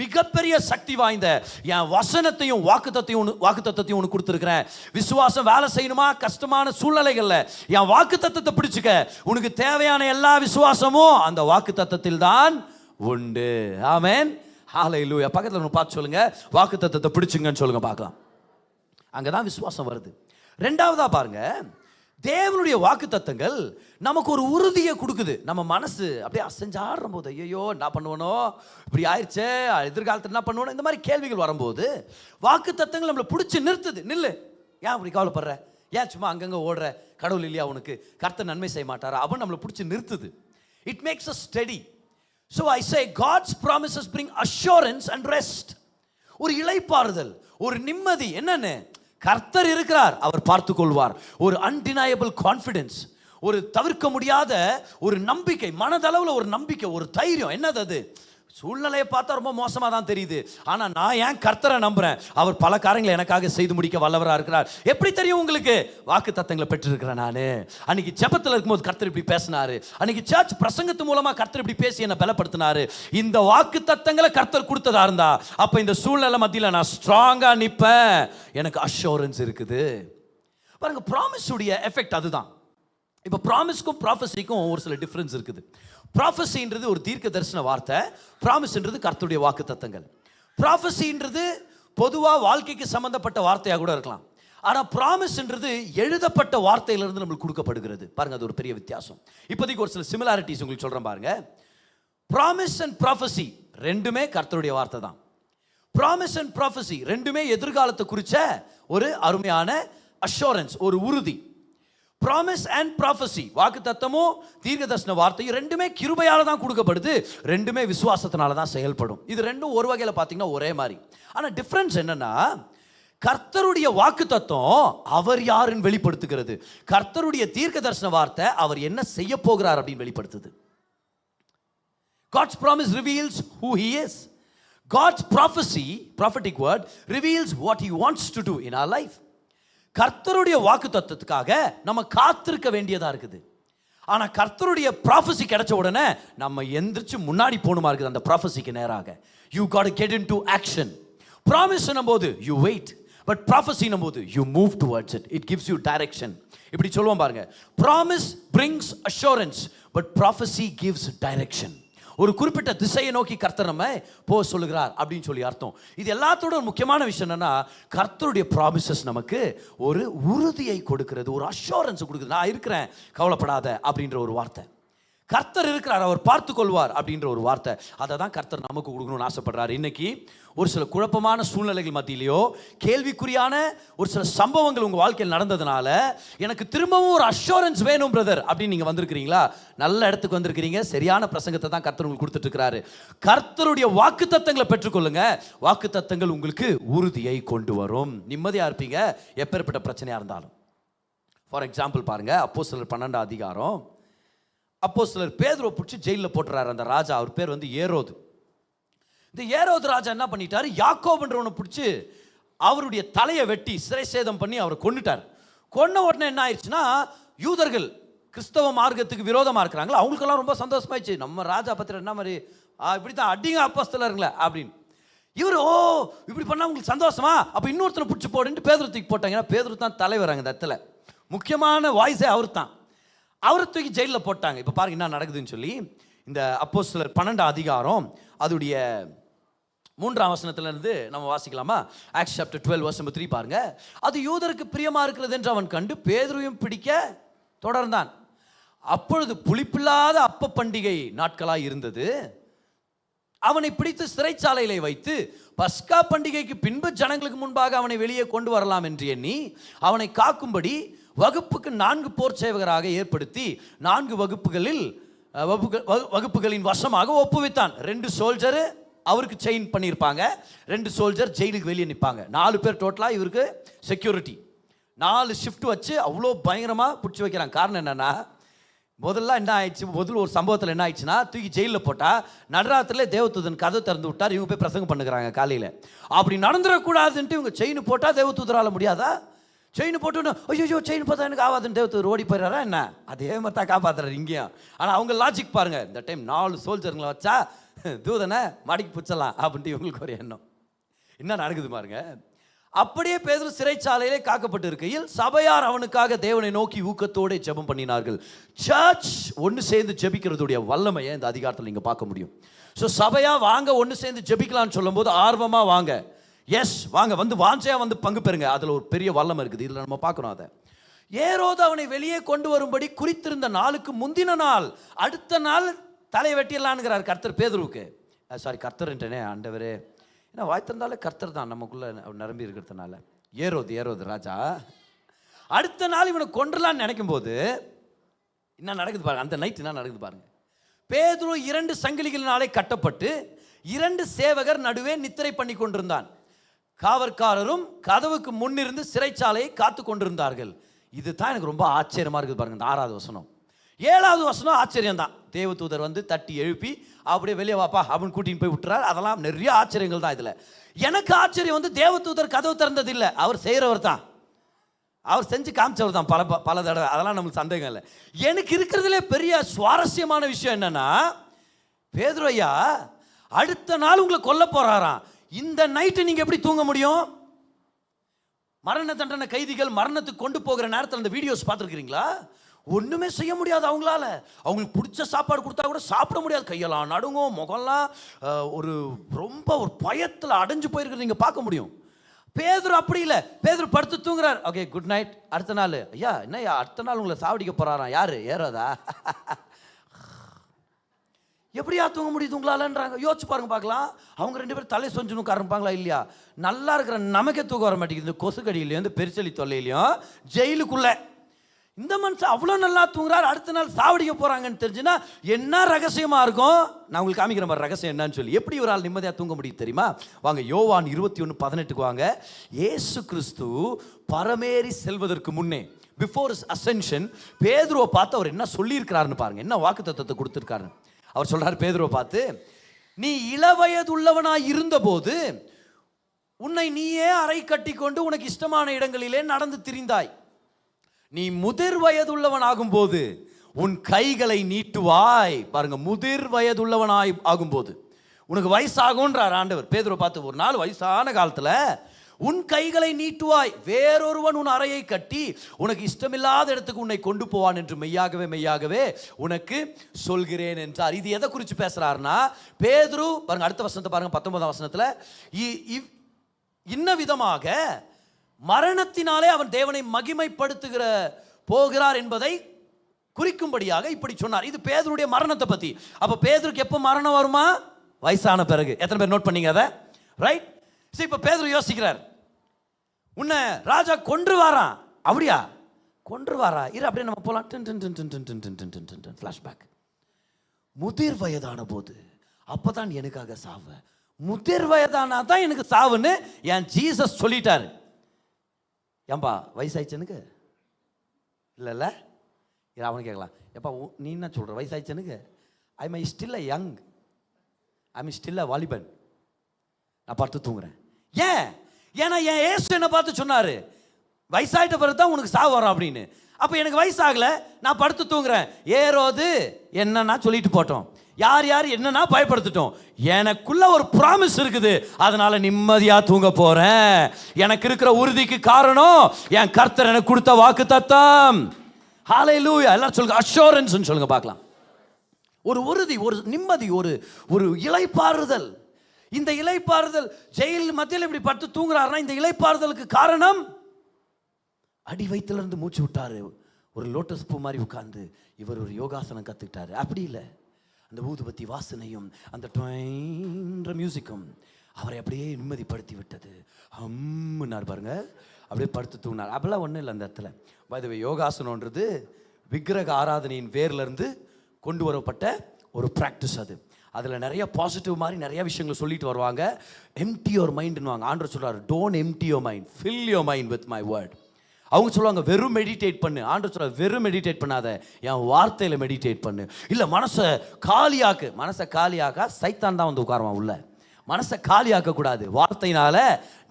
மிகப்பெரிய சக்தி வாய்ந்த என் வசனத்தையும் வாக்குத்தத்தத்தையும் உனக்கு கொடுத்துருக்கிறேன். விசுவாசம் வேலை செய்யணுமா? கஷ்டமான சூழ்நிலைகளில் என் வாக்குத்தத்தத்தை பிடிச்சுக்க. உனக்கு தேவையான எல்லா விசுவாசமும் அந்த வாக்குத்தத்தத்தில் தான் உண்டு. ஆமென், ஹல்லேலூயா. பக்கத்தில் ஒன்று பார்த்து சொல்லுங்க, வாக்குத்தத்தத்தை பிடிச்சுங்கன்னு சொல்லுங்க பார்க்கலாம். அங்கே தான் விசுவாசம் வருது. ரெண்டாவதா பாருங்க, தேவனுடைய வாக்குத்தத்தங்கள் நமக்கு ஒரு உறுதியை கொடுக்குது. நம்ம மனசு அப்படியே அசைஞ்சாடுற போது, ஐயோ என்ன பண்ணுவனோ, இப்படி ஆயிடுச்சே, எதிர்காலத்தில் என்ன பண்ணுவோம், இந்த மாதிரி கேள்விகள் வரும்போது வாக்குத்தத்தங்கள் நம்மளை பிடிச்சி நிறுத்துது. நில்லு, ஏன் அப்படி கவலைப்படுற, ஏன் சும்மா அங்கங்கே ஓடுற, கடவுள் இல்லையா உனக்கு, கர்த்தர் நன்மை செய்ய மாட்டாரா, அவன் நம்மளை பிடிச்சி நிறுத்துது. It makes us steady. So I say God's promises bring assurance and rest. ஒரு இளைப்பாறுதல், ஒரு நிம்மதி. என்னன்னு, கர்த்தர் இருக்கிறார், அவர் பார்த்து கொள்வார். ஒரு அன்டினையபிள் கான்ஃபிடன்ஸ், ஒரு தவிர்க்க முடியாத ஒரு நம்பிக்கை, மனதளவில் ஒரு நம்பிக்கை, ஒரு தைரியம். என்னது அது? சூழ்நிலையை பார்த்தா ரொம்ப மோசமாக தான் தெரியுது, ஆனால் நான் ஏன் கர்த்தரை நம்புறேன், அவர் பல காரியங்களை எனக்காக செய்து முடிக்க வல்லவராக இருக்கிறார். எப்படி தெரியும் உங்களுக்கு? வாக்கு தத்தங்களை பெற்றிருக்கிறேன். நான் அன்னைக்கு ஜெபத்தில் இருக்கும்போது கர்த்தர் இப்படி பேசினாரு, அன்னைக்கு சர்ச் பிரசங்கத்து மூலமாக கர்த்தர் இப்படி பேசி என்னை பலப்படுத்தினாரு. இந்த வாக்கு தத்தங்களை கர்த்தர் கொடுத்ததா இருந்தா அப்போ இந்த சூழ்நிலை மத்தியில் நான் ஸ்ட்ராங்காக நிற்பேன், எனக்கு அஷ்யூரன்ஸ் இருக்குது. பாருங்க, ப்ராமிஸ் உடைய எஃபெக்ட் அதுதான். இப்போ ப்ராமிஸ்க்கும் ப்ராஃபஸிக்கும் ஒரு சில டிஃப்ரென்ஸ் இருக்குது. ப்ராஃபஸின்றது ஒரு தீர்க்க தரிசன வார்த்தை, ப்ராமிஸ்ன்றது கர்த்தருடைய வாக்கு தத்தங்கள். ப்ராஃபஸின்றது பொதுவாக வாழ்க்கைக்கு சம்பந்தப்பட்ட வார்த்தையாக கூட இருக்கலாம். ஆனால் ப்ராமிஸ்ன்றது எழுதப்பட்ட வார்த்தையிலிருந்து நம்மளுக்கு கொடுக்கப்படுகிறது. பாருங்க, அது ஒரு பெரிய வித்தியாசம். இப்போதைக்கு ஒரு சில சிமிலாரிட்டிஸ் உங்களுக்கு சொல்கிறேன் பாருங்க. ப்ராமிஸ் அண்ட் ப்ராஃபஸி ரெண்டுமே கர்த்தருடைய வார்த்தை தான். ப்ராமிஸ் அண்ட் ப்ராஃபஸி ரெண்டுமே எதிர்காலத்தை குறித்த ஒரு அருமையான அஷ்யூரன்ஸ், ஒரு உறுதி. ப்ராமிஸ் அண்ட் ப்ராஃபஸி, வாக்கு தத்தமும் தீர்க்க தரிசன வார்த்தையும் ரெண்டுமே கிருபையால தான் கொடுக்கப்படுது, ரெண்டுமே விசுவாசத்தினால தான் செயல்படும். இது ரெண்டும் ஒரு வகையில் பார்த்தீங்கன்னா ஒரே மாதிரி. ஆனால் டிஃப்ரென்ஸ் என்னன்னா, கர்த்தருடைய வாக்கு தத்தம் அவர் யாருன்னு வெளிப்படுத்துகிறது, கர்த்தருடைய தீர்க்க தரிசன வார்த்தை அவர் என்ன செய்ய போகிறார் அப்படின்னு வெளிப்படுத்துது. God's promise reveals who he is. God's prophecy, prophetic word, reveals what he wants to do in our life. கர்த்தருடைய வாக்கு தத்துவத்துக்காக நம்ம காத்திருக்க வேண்டியதா இருக்குது. ஆனா கர்த்தருடைய ப்ராஃபஸி கிடைச்ச உடனே நம்ம எந்திரிச்சு முன்னாடி போகணுமா இருக்குது அந்த ப்ராஃபஸிக்கு நேராக. You got to get into action. Promise போது you wait, but prophecy போது you move towards it. It gives you direction. இப்படி சொல்லுவோம் பாருங்க, promise brings assurance, but prophecy gives direction. ஒரு குறிப்பிட்ட திசையை நோக்கி கர்த்தர் நம்ம போக சொல்லுகிறார் அப்படின்னு சொல்லி அர்த்தம். இது எல்லாத்தோட ஒரு முக்கியமான விஷயம் என்னன்னா, கர்த்தருடைய ப்ராமிசஸ் நமக்கு ஒரு உறுதியை கொடுக்கிறது, ஒரு அஷ்யூரன்ஸ் கொடுக்குது. நான் இருக்கிறேன், கவலைப்படாத அப்படின்ற ஒரு வார்த்தை. கர்த்தர் இருக்கிறார், அவர் பார்த்து கொள்வார் அப்படின்ற ஒரு வார்த்தை. அதை தான் கர்த்தர் நமக்கு கொடுக்கணும்னு ஆசைப்படுறாரு. இன்னைக்கு ஒரு சில குழப்பமான சூழ்நிலைகள் மத்தியிலையோ, கேள்விக்குறியான ஒரு சில சம்பவங்கள் உங்கள் வாழ்க்கையில் நடந்ததுனால எனக்கு திரும்பவும் ஒரு அஷூரன்ஸ் வேணும் பிரதர் அப்படின்னு நீங்கள் வந்திருக்கிறீங்களா? நல்ல இடத்துக்கு வந்திருக்கிறீங்க. சரியான பிரசங்கத்தை தான் கர்த்தர் உங்களுக்கு கொடுத்துட்டு இருக்கிறாரு. கர்த்தருடைய வாக்கு தத்தங்களை பெற்றுக்கொள்ளுங்க. வாக்கு தத்தங்கள் உங்களுக்கு உறுதியை கொண்டு வரும். நிம்மதியாக இருப்பீங்க எப்பேற்பட்ட பிரச்சனையாக இருந்தாலும். ஃபார் எக்ஸாம்பிள் பாருங்க, அப்போஸ்தலர் 12ஆம் அதிகாரம். அப்போஸ்தலர் பேதுருவை பிடிச்சி ஜெயிலில் போட்டுறாரு அந்த ராஜா. அவர் பேர் வந்து ஏரோது. இந்த ஏரோது ராஜா என்ன பண்ணிட்டாரு, யாக்கோபுன்றவனை பிடிச்சி அவருடைய தலையை வெட்டி சிறை சேதம் பண்ணி அவரை கொன்னுட்டார். கொன்ன உடனே என்ன ஆயிடுச்சுன்னா, யூதர்கள் கிறிஸ்தவ மார்க்கத்துக்கு விரோதமாக இருக்கிறாங்களா, அவங்களுக்கெல்லாம் ரொம்ப சந்தோஷமாயிடுச்சு. நம்ம ராஜா பத்திர என்ன மாதிரி இப்படி தான் அடிங்க அப்போஸ்தலருங்களே அப்படின்னு. இவர் இப்படி பண்ணால் உங்களுக்கு சந்தோஷமா, அப்போ இன்னொருத்தனை பிடிச்சி போடுன்ட்டு பேதுரு தூக்கி போட்டாங்க. ஏன்னா பேதுரு தான் தலைவர் அங்கே இந்த இடத்துல, முக்கியமான வாய்ஸே அவர் தான். அவரை தூக்கி ஜெயிலில் போட்டாங்க. இப்போ பாருங்க என்ன நடக்குதுன்னு சொல்லி, இந்த அப்போஸ்தலர் 12ஆம் அதிகாரம் அதோடைய 3ஆம் வசனத்திலிருந்து நம்ம வாசிக்கலாமா? ஆக்ட்ஸ் சாப்டர் 12 verse number 3 பாருங்க. அது யூதருக்கு பிரியமா இருக்கிறது என்று அவன் கண்டு பேதுருவையும் பிடிக்க தொடர்ந்தான். அப்பொழுது புளிப்பில்லாத அப்ப பண்டிகை நாட்களாய் இருந்தது. அவனை பிடித்து சிறைச்சாலையிலே வைத்து பஸ்கா பண்டிகைக்கு பின்பு ஜனங்களுக்கு முன்பாக அவனை வெளியே கொண்டு வரலாம் என்று எண்ணி அவனை காக்கும்படி வகுப்புக்கு 4 போர் சேவகராக ஏற்படுத்தி 4 வகுப்புகளின் வசமாக ஒப்புவித்தான். 2 சோல்ஜரு அவருக்கு செயின் பண்ணியிருப்பாங்க, 2 சோல்ஜர் ஜெயிலுக்கு வெளியே நிற்பாங்க. 4 பேர் டோட்டலாக இவருக்கு செக்யூரிட்டி. 4 ஷிஃப்ட் வச்சு அவ்வளோ பயங்கரமாக பிடிச்சி வைக்கிறாங்க. காரணம் என்னென்னா, முதல்ல என்ன ஆயிடுச்சு, ஒரு சம்பவத்தில் என்ன ஆயிடுச்சுன்னா, தூக்கி ஜெயிலில் போட்டால் நடுராத்திரிலே தேவதூதன் கதை திறந்து விட்டார். இவங்க போய் பிரசங்கம் பண்ணுறாங்க காலையில். அப்படி நடந்துடக்கூடாதுன்ட்டு இவங்க செயின் போட்டால் தேவதூதரால் முடியாதா? செயின் போட்டு ஐயோ செயின் பார்த்தா எனக்கு ஆகாதுன்னு தேவதூதர் ஓடி போயிடுறாரா என்ன? அதே மாதிரி தான் காப்பாற்றுறாரு இங்கேயும். ஆனால் அவங்க லாஜிக் பாருங்கள், இந்த டைம் 4 சோல்ஜருங்களை வச்சா தூதனை மடக்கி பிடிச்சலாம் அப்படின்ட்டு இவங்களுக்கு ஒரு எண்ணம். என்ன நடக்குது பாருங்க. அப்படியே பேதுரு சிறைச்சாலையிலே காக்கப்பட்டு இருக்கையில் சபையார் அவனுக்காக தேவனை நோக்கி ஊக்கத்தோடு ஜெபம் பண்ணினார்கள். சர்ச் ஒன்று சேர்ந்து ஜெபிக்கிறதுடைய வல்லமையை இந்த அதிகாரத்தில் நீங்கள் பார்க்க முடியும். ஸோ சபையா வாங்க ஒன்று சேர்ந்து ஜெபிக்கலான்னு சொல்லும் போது ஆர்வமாக வாங்க, எஸ் வாங்க, வந்து வாஞ்சையா வந்து பங்கு பெறுங்க. அதில் ஒரு பெரிய வல்லமை இருக்குது. இதில் நம்ம பார்க்கணும். அதை ஏரோது அவனை வெளியே கொண்டு வரும்படி குறித்திருந்த நாளுக்கு முந்தின நாள், அடுத்த நாள் தலை வெட்டிடலான்னுங்கிறார் கர்த்தர் பேதுருவுக்கு. கர்த்தர்ன்றனே ஆண்டவரே, ஏன்னா வாய்த்திருந்தாலே கர்த்தர் தான் நமக்குள்ள நிரம்பி இருக்கிறதுனால. ஏரோது ராஜா அடுத்த நாள் இவனை கொன்றலான்னு நினைக்கும் போது என்ன நடக்குது பாருங்க. அந்த நைட் என்ன நடக்குது பாருங்க. பேதுரு 2 சங்கிலிகளினாலே கட்டப்பட்டு 2 சேவகர் நடுவே நித்திரை பண்ணி கொண்டிருந்தான். காவற்காரரும் கதவுக்கு முன்னிருந்து சிறைச்சாலையை காத்து கொண்டிருந்தார்கள். இதுதான் எனக்கு ரொம்ப ஆச்சரியமா இருக்குது பாருங்க. இந்த 6வது வசனம். 7வது வசனம் ஆச்சரியம் தான். தேவதூதர் வந்து தட்டி எழுப்பி அப்படியே வெளியே வாப்பா அப்படின்னு கூட்டின்னு போய் விட்டுறாரு. அதெல்லாம் நிறைய ஆச்சரியங்கள் தான். இதில் எனக்கு ஆச்சரியம் வந்து தேவதூதர் கதவு திறந்தது இல்லை, அவர் செய்கிறவர் தான், அவர் செஞ்சு காமிச்சவர் தான் பல தடவை. அதெல்லாம் நம்மளுக்கு சந்தேகம் இல்லை. எனக்கு இருக்கிறதுல பெரிய சுவாரஸ்யமான விஷயம் என்னன்னா, பேதுரு ஐயா அடுத்த நாள் உங்களை கொல்ல போறாராம். இந்த நைட்டு நீங்க எப்படி தூங்க முடியும்? மரண தண்டனை கைதிகள் மரணத்துக்கு கொண்டு போகிற நேரத்தில் அந்த வீடியோஸ் பார்த்துருக்கிறீங்களா? ஒன்றுமே செய்ய முடியாது அவங்களால. அவங்களுக்கு பிடிச்ச சாப்பாடு கொடுத்தா கூட சாப்பிட முடியாது. கையெல்லாம் நடுங்கும், முகம்லாம் ரொம்ப ஒரு பயத்தில் அடைஞ்சு போயிருக்கிறது நீங்கள் பார்க்க முடியும். பேதுரு அப்படி இல்லை. பேதுரு படுத்து தூங்குறார். Okay good night. அடுத்த நாள் ஐயா என்னய்யா அடுத்த நாள் உங்களை சாவடிக்க போறாராம். யாரு? ஏரோதா? எப்படியா தூங்க முடியுது உங்களாலன்றாங்க. யோசிச்சு பாருங்க பார்க்கலாம். அவங்க 2 பேரும் தலை சொஞ்சு உட்காருப்பாங்களா இல்லையா? நல்லா இருக்கிற நமக்கே தூக்கம் வர மாட்டேங்குது. இந்த கொசுக்கடியிலையும் இந்த பெருச்சலி தொல்லையிலையும் ஜெயிலுக்குள்ள இந்த மனுஷன் அவ்வளோ நல்லா தூங்குறாரு. அடுத்த நாள் சாவடிக்க போறாங்கன்னு தெரிஞ்சுன்னா என்ன ரகசியமா இருக்கும்? நான் உங்களுக்கு காமிக்கிற மாதிரி ரகசியம் என்னன்னு சொல்லி. எப்படி ஒரு ஆள் நிம்மதியாக தூங்க முடியும் தெரியுமா? வாங்க யோவான் 21:18 வாங்க. இயேசு கிறிஸ்து பரமேறி செல்வதற்கு முன்னே, பிஃபோர் ஹிஸ் அசென்ஷன், பேதுருவை பார்த்து அவர் என்ன சொல்லியிருக்கிறாருன்னு பாருங்க. என்ன வாக்குத்தத்தத்தை கொடுத்துருக்காரு. அவர் சொல்றாரு பேதுருவை பார்த்து, நீ இளவயதுள்ளவனாய் இருந்தபோது உன்னை நீயே அறை கட்டி கொண்டு உனக்கு இஷ்டமான இடங்களிலே நடந்து திரிந்தாய். நீ முதிர் வயதுள்ளவன் ஆகும்போது உன் கைகளை நீட்டுவாய். பாருங்க, முதிர் வயதுள்ளவனாய் ஆகும்போது உனக்கு வயசாகும்ன்றார் ஆண்டவர் பேதுருவை பார்த்து. ஒரு நாள் வயசான காலத்தில் உன் கைகளை நீட்டுவாய், வேறொருவன் உன் அறையை கட்டி உனக்கு இஷ்டமில்லாத இடத்துக்கு உன்னை கொண்டு போவான் என்று மெய்யாகவே மெய்யாகவே உனக்கு சொல்கிறேன் என்றார். இது எதை குறித்து பேசுறாருன்னா, பேதுரு பாருங்க அடுத்த வசனத்தை பாருங்க, 19ஆம் வசனத்தில், இன்ன விதமாக மரணத்தினாலே அவன் தேவனை மகிமைப்படுத்துகிற போகிறார் என்பதை குறிக்கும்படியாக இப்படி சொன்னார். இது பேதுருடைய மரணத்தை பத்தி. அப்ப பேதுருக்கு எப்போ மரணம் வருமா? வயசான பிறகு. எத்தனை பேர் நோட் பண்ணீங்க அதை? ரைட். சரி, இப்ப பேதுரு யோசிக்கிறார், உன்னை ராஜா கொன்று வாரான். அப்படியா? கொன்று வாரா? இரு அப்படியே நம்ம போலாம். ஃபிளாஷ்பேக். முதிர் வயதான போது அப்பதான் எனக்காக சாவ. முதிர் வயதானா தான் எனக்கு சாவுன்னு என் ஜீசஸ் சொல்லிட்டாரு. ஏன்பா வயசாயிடுச்சு எனக்கு? இல்லைல்ல, அவனு கேட்கலாம், எப்பா நீ என்ன சொல்கிற, வயசாயிடுச்சு எனக்கு? I my still a young, I mean still a வாலிபன். நான் படுத்து தூங்குறேன். ஏன்? ஏன்னா என் ஏசு என்ன பார்த்து சொன்னார், வயசாயிட்ட பிறகு தான் உனக்கு சாவு வரும் அப்படின்னு. அப்போ எனக்கு வயசாகல, நான் படுத்து தூங்குறேன். ஏரோது என்னன்னா சொல்லிட்டு போட்டோம், யார் யார் என்னன்னா பயப்படுத்திட்டோம். எனக்குள்ள ஒரு ப்ராமிஸ் இருக்குது, அதனால நிம்மதியா தூங்க போறேன். எனக்கு இருக்கிற உறுதிக்கு காரணம் என் கர்த்தர் எனக்கு கொடுத்த வாக்கு தத்தம். ஹல்லேலூயா. எல்லாரும் சொல்லுங்க அஷூரன்ஸ் சொல்லுங்க பார்க்கலாம். ஒரு உறுதி, ஒரு நிம்மதி, ஒரு இளைப்பாறுதல். இந்த இளைப்பாறுதல், ஜெயில் மத்தியில் இப்படி படுத்து தூங்குறாருன்னா இந்த இளைப்பாறுதலுக்கு காரணம் அடி வயிற்றிலிருந்து மூச்சு விட்டாரு. ஒரு லோட்டஸ் பூ மாதிரி உட்கார்ந்து இவர் ஒரு யோகாசனம் கற்றுக்கிட்டாரு. அப்படி இல்லை, அந்த ஊதுபத்தி வாசனையும் அந்த டொயின்ற மியூசிக்கும் அவரை அப்படியே நிம்மதிப்படுத்தி விட்டது. ஹம்முன்னார் பாருங்க, அப்படியே படுத்து தூங்கினார். அப்படிலாம் ஒன்றும் இல்லை அந்த இடத்துல. பை யோகாசனம்ன்றது விக்கிரக ஆராதனையின் வேர்லேருந்து கொண்டு வரப்பட்ட ஒரு ப்ராக்டிஸ். அதில் நிறைய பாசிட்டிவ் மாதிரி நிறைய விஷயங்களை சொல்லிட்டு வருவாங்க. எம்டி யோர் மைண்ட்னுவாங்க. ஆண்டவர் சொல்கிறார், don't empty your mind, fill your mind with my word. அவங்க சொல்லுவாங்க வெறும் மெடிடேட் பண்ணு. ஆண்டவர் சொல்றார், வெறும் மெடிடேட் பண்ணாத, என் வார்த்தையில் மெடிடேட் பண்ணு. இல்லை மனசை காலியாக்கு. மனசை காலியாக்கா சைத்தான் தான் வந்து உட்காருவான் உள்ள. மனசை காலியாக்க கூடாது, வார்த்தையினால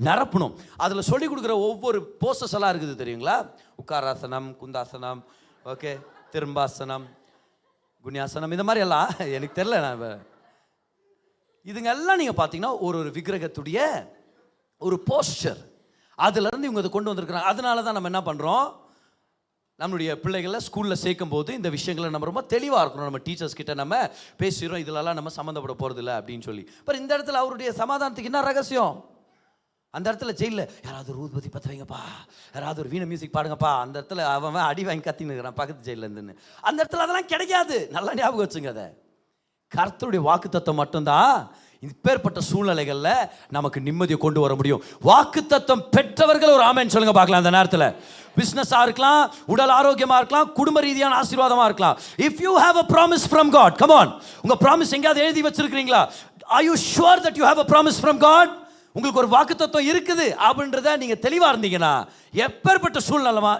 நிரப்பணும். அதில் சொல்லி கொடுக்குற ஒவ்வொரு போஸ்டர்ஸ் எல்லாம் இருக்குது தெரியுங்களா? உட்காராசனம், குந்தாசனம், ஓகே, திரும்பாசனம், குன்யாசனம், இந்த மாதிரி எல்லாம் எனக்கு தெரியல. நான் இதுங்க எல்லாம் நீங்கள் பார்த்தீங்கன்னா ஒரு விக்கிரகத்துடைய ஒரு போஸ்டர். அதுலேருந்து இவங்க அதை கொண்டு வந்திருக்கிறாங்க. அதனால தான் நம்ம என்ன பண்ணுறோம், நம்மளுடைய பிள்ளைகளை ஸ்கூலில் சேர்க்கும் போது இந்த விஷயங்களை நம்ம ரொம்ப தெளிவாக இருக்கணும். நம்ம டீச்சர்ஸ் கிட்ட நம்ம பேசுகிறோம், இதிலெல்லாம் நம்ம சம்மந்தப்பட போகிறதில்ல அப்படின்னு சொல்லி. இப்போ இந்த இடத்துல அவருடைய சமாதானத்துக்கு என்ன ரகசியம்? அந்த இடத்துல ஜெயிலில் யாராவது ஒரு ஊதுபத்தி பற்ற வைங்கப்பா, யாராவது ஒரு வீணை மியூசிக் பாடுங்கப்பா, அந்த இடத்துல அவன் அடி வாங்கி கத்தின்னு இருக்கிறான் பக்கத்து ஜெயிலில் இருந்துன்னு. அந்த இடத்துல அதெல்லாம் கிடைக்காது. நல்லா ஞாபகம் வச்சுங்க. அதை கர்த்தருடைய வாக்குத்தத்தம் மட்டும்தான் இப்பேற்பட்ட சூழ்நிலைகளில் நமக்கு நிம்மதியை கொண்டு வர முடியும். வாக்குத்தத்தம் பெற்றவர்கள் ஒரு ஆமென் சொல்லுங்க பார்க்கலாம். அந்த நேரத்தில் பிஸ்னஸாக இருக்கலாம், உடல் ஆரோக்கியமாக இருக்கலாம், குடும்ப ரீதியான ஆசீர்வாதமாக இருக்கலாம். If you have a promise from God, come on. உங்கள் ப்ராமிஸ் எங்கேயாவது எழுதி வச்சிருக்கிறீங்களா? Are you sure that you have a promise from God? உங்களுக்கு ஒரு வாக்குத்தத்தம் இருக்குது அப்படின்றத நீங்கள் தெளிவாக இருந்தீங்கன்னா, எப்பேற்பட்ட சூழ்நிலைமா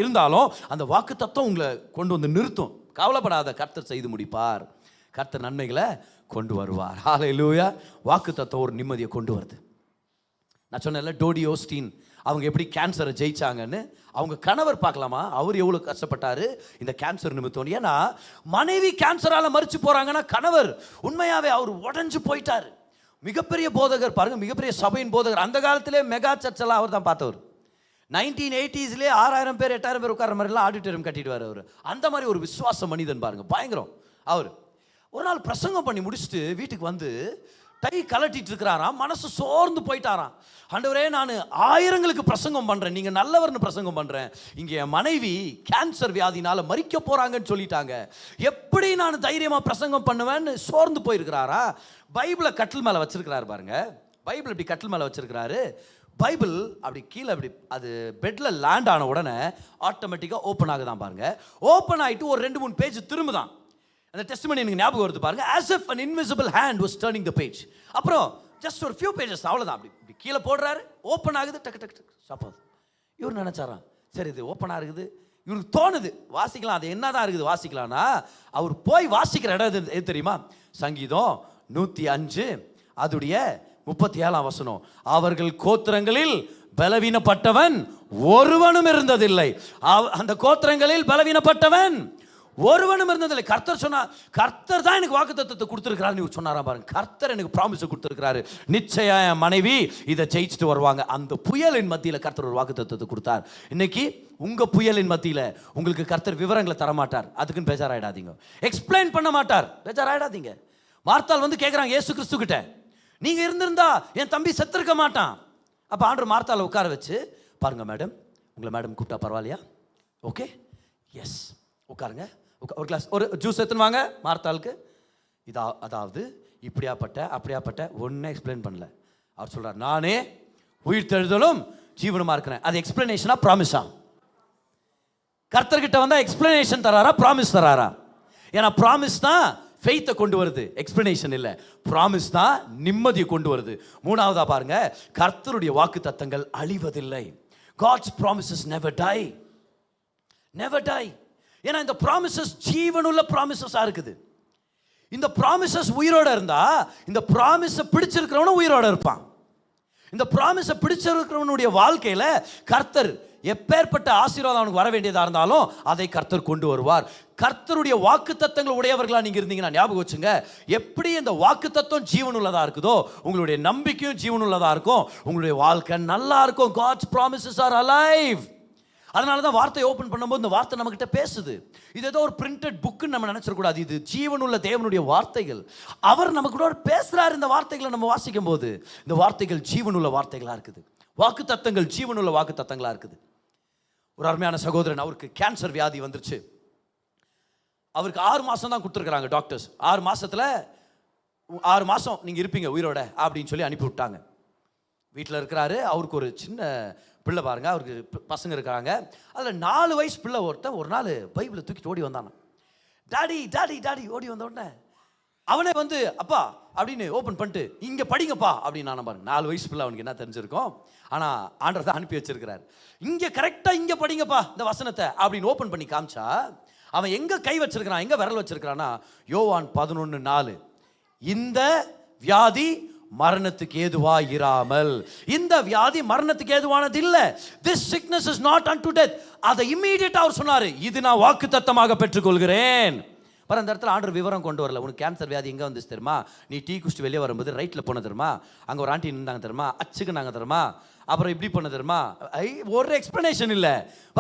இருந்தாலும் அந்த வாக்குத்தத்தம் உங்களை கொண்டு வந்து நிறுத்தும். கவலைப்படாத, கர்த்தர் செய்து முடிப்பார். கர்த்தர் நன்மைகளை கொண்டு வருவார். ஹல்லேலூயா. வாக்குத்தத்தம் ஒரு நிம்மதியை கொண்டு வருது. நான் சொன்னேன்ல, டோடி ஓஸ்டீன் அவங்க எப்படி கேன்சரை ஜெயிச்சாங்கன்னு. அவங்க கணவர் பார்க்கலாமா, அவர் எவ்வளோ கஷ்டப்பட்டாரு இந்த கேன்சர் நிமித்தம். ஏன்னா மனைவி கேன்சரால் மறிச்சு போகிறாங்கன்னா கணவர் உண்மையாகவே அவர் உடஞ்சு போயிட்டார். மிகப்பெரிய போதகர் பாருங்க, மிகப்பெரிய சபையின் போதகர். அந்த காலத்திலே மெகா சர்ச்செல்லாம் அவர் தான் பார்த்தவர். 1980s 6000 பேர் 8000 பேர் உட்கார மாதிரிலாம் ஆடிட்டோரியம் கட்டிடுவார் அவர். அந்த மாதிரி ஒரு விசுவாச மனிதன் பாருங்க, பயங்கரம். அவர் ஒரு நாள் பிரசங்கம் பண்ணி முடிச்சுட்டு வீட்டுக்கு வந்து டை கலட்டிட்டு இருக்கிறாராம். மனசு சோர்ந்து போயிட்டாராம். ஆண்டவரே, நான் ஆயிரங்களுக்கு பிரசங்கம் பண்ணுறேன், நீங்கள் நல்லவர்னு பிரசங்கம் பண்ணுறேன், இங்கே என் மனைவி கேன்சர் வியாதினால் மறிக்க போகிறாங்கன்னு சொல்லிட்டாங்க, எப்படி நான் தைரியமாக பிரசங்கம் பண்ணுவேன்னு சோர்ந்து போயிருக்கிறாரா. பைபிளை கட்டில் மேலே வச்சிருக்கிறாரு பாருங்க. பைபிள் இப்படி கட்டில் மேலே வச்சிருக்கிறாரு. பைபிள் அப்படி கீழே அப்படி அது பெட்டில் லேண்ட் ஆன உடனே ஆட்டோமேட்டிக்காக ஓப்பன் ஆகுதான் பாருங்க. ஓப்பன் ஆகிட்டு ஒரு 2-3 பேஜ் திரும்புதான். அந்த டெஸ்டிமனி எனக்கு ஞாபகம் வருது பாருங்க. as if an invisible hand was turning the page. அப்புறம் ஜஸ்ட் ஒரு few pages அவ்வளோதான். அப்படி கீழே போடுறாரு, ஓப்பன் ஆகுது, டக்கு டக்கு டக்கு ஸ்டாப் ஆகுது. இவர் நினைச்சாராம், சரி இது ஓப்பனாக இருக்குது, இவருக்கு தோணுது வாசிக்கலாம், அது என்னதான் இருக்குது வாசிக்கலாம்னா, அவர் போய் வாசிக்கிற இடம் எது தெரியுமா? சங்கீதம் 105 அதுடைய 37ஆம் வசனம். அவர்கள் கோத்திரங்களில் பலவீனப்பட்டவன் ஒருவனும் இருந்ததில்லை. அந்த கோத்திரங்களில் பலவீனப்பட்டவன் ஒருவனும் இருந்ததில்லை. கர்த்தர் சொன்னா, கர்த்தர் தான் எனக்கு வாக்குத்தத்தத்தை கொடுத்திருக்கிறாரு சொன்னாரா பாருங்க. கர்த்தர் எனக்கு ப்ராமிஸ் கொடுத்திருக்கிறாரு, நிச்சயம் என் மனைவி இதை ஜெயிச்சுட்டு வருவாங்க. அந்த புயலின் மத்தியில் கர்த்தர் ஒரு வாக்குத்தத்தத்தை கொடுத்தார். இன்னைக்கு உங்க புயலின் மத்தியில் உங்களுக்கு கர்த்தர் விவரங்களை தரமாட்டார், அதுக்குன்னு பேஜாராயிடாதீங்க. எக்ஸ்பிளைன் பண்ண மாட்டார், பேஜாராயிடாதீங்க. மார்த்தாள் வந்து கேட்குறாங்க இயேசு கிறிஸ்து கிட்ட, நீங்க இருந்திருந்தா என் தம்பி செத்துருக்க மாட்டான். அப்போ ஆண்டவர் மார்த்தாளை உட்கார வச்சு, பாருங்க மேடம், உங்களை மேடம் கூப்பிட்டா பரவாயில்லையா? ஓகே, எஸ் உட்காருங்க, ஒரு கிளாஸ் ஒரு ஜூஸ் எடுத்துன்னு வாங்க மார்த்தாளுக்கு. அதாவது இப்படியாப்பட்ட அப்படியாப்பட்ட ஒன்றும் எக்ஸ்பிளைன் பண்ணல. அவர் சொல்றார், நானே உயிர் தெழுதலும் ஜீவனுமா இருக்கிறேன். அது எக்ஸ்பிளனேஷனா ப்ராமிஸா? கர்த்தர்கிட்ட வந்தா எக்ஸ்பிளனேஷன் தராரா ப்ராமிஸ் தராரா? ஏன்னா ப்ராமிஸ் தான் ஃபெய்த்தை கொண்டு வருது, எக்ஸ்பிளனேஷன் இல்லை. ப்ராமிஸ் தான் நிம்மதியை கொண்டு வருது. மூணாவதா பாருங்க, கர்த்தருடைய வாக்கு தத்தங்கள் அழிவதில்லை. God's promises never die, never die. ஏன்னா இந்த ப்ராமிசஸ் ஜீவனுள்ள ப்ராமிசஸா இருக்குது. இந்த ப்ராமிசஸ் உயிரோட இருந்தா இந்த ப்ராமிஸை பிடிச்சிருக்கிறவனும் உயிரோட இருப்பான். இந்த ப்ராமிஸை பிடிச்சிருக்கிறவனுடைய வாழ்க்கையில கர்த்தர் எப்பேற்பட்ட ஆசீர்வாதம் அவனுக்கு வர வேண்டியதா இருந்தாலும் அதை கர்த்தர் கொண்டு வருவார். கர்த்தருடைய வாக்கு தத்தங்கள் உடையவர்களா நீங்க இருந்தீங்கன்னா ஞாபகம் வச்சுங்க, எப்படி இந்த வாக்கு தத்துவம் ஜீவனுள்ளதா இருக்குதோ உங்களுடைய நம்பிக்கையும் ஜீவனுள்ளதா இருக்கும், உங்களுடைய வாழ்க்கை நல்லா இருக்கும். God's promises are alive. அதனால தான் வார்த்தையை ஓப்பன் பண்ணும்போது இந்த வார்த்தை நம்மகிட்ட பேசுது. இது ஏதோ ஒரு பிரிண்டட் புக்குன்னு நம்ம நினைச்சிடக்கூடாது. இது ஜீவனுள்ள தேவனுடைய வார்த்தைகள். அவர் நமக்கு கூட பேசுறாரு. இந்த வார்த்தைகளை நம்ம வாசிக்கும் போது இந்த வார்த்தைகள் ஜீவனுள்ள வார்த்தைகளா இருக்குது. வாக்கு தத்தங்கள் ஜீவனுள்ள வாக்கு தத்தங்களா இருக்குது. ஒரு அருமையான சகோதரன், அவருக்கு கேன்சர் வியாதி வந்துருச்சு. அவருக்கு 6 மாசம் தான் கொடுத்துருக்காங்க டாக்டர்ஸ். 6 மாசத்துல 6 மாசம் நீங்க இருப்பீங்க உயிரோட அப்படின்னு சொல்லி அனுப்பி விட்டாங்க. வீட்டில் இருக்கிறாரு. அவருக்கு ஒரு சின்ன பிள்ளை பாருங்க, அவருக்கு பசங்க இருக்கிறாங்க. அதில் 4 வயசு பிள்ளை ஒருத்தன் ஒரு நாள் பைபிளை தூக்கிட்டு ஓடி வந்தானே. டாடி டாடி டாடி ஓடி வந்த உடனே அவனே வந்து அப்பா அப்படின்னு ஓப்பன் பண்ணிட்டு இங்கே படிங்கப்பா அப்படின்னு நான் பாருங்க. 4 வயசு பிள்ளை, அவனுக்கு என்ன தெரிஞ்சிருக்கும்? ஆனால் ஆண்டவர் தான் அனுப்பி வச்சிருக்கிறார். இங்கே கரெக்டாக இங்கே படிங்கப்பா இந்த வசனத்தை அப்படின்னு ஓப்பன் பண்ணி காமிச்சா அவன் எங்கே கை வச்சிருக்கிறான், எங்கே விரல் வச்சிருக்கிறான்னா யோவான் 11:4, இந்த வியாதி மரணத்துக்கு ஏதுவா இராமல். இந்த வியாதி மரணத்துக்கு ஏதுவானது இல்ல. This sickness is not unto death. அதை இம்மீடியட்டா அவர் சொன்னாரு, இது நான் வாக்குத்தத்தமாக பெற்றுக்கொள்கிறேன். பாரு, அந்த இடத்துல ஆண்டவர் விவரம் கொண்டு வரல. உனக்கு கேன்சர் வியாதி எங்க வந்துச்சு தெரியுமா? நீ டீ குடிச்சிட்டு வெளியே வரும்போது ரைட்ல போன தெரியுமா? அங்க ஒரு ஆண்டி நின்றாங்க தெரியுமா? அச்சுக்குனாங்க தெரியுமா? அப்புறம் இப்படி பண்ண தெரியுமா? ஒரு எக்ஸ்பிளனேஷன் இல்ல.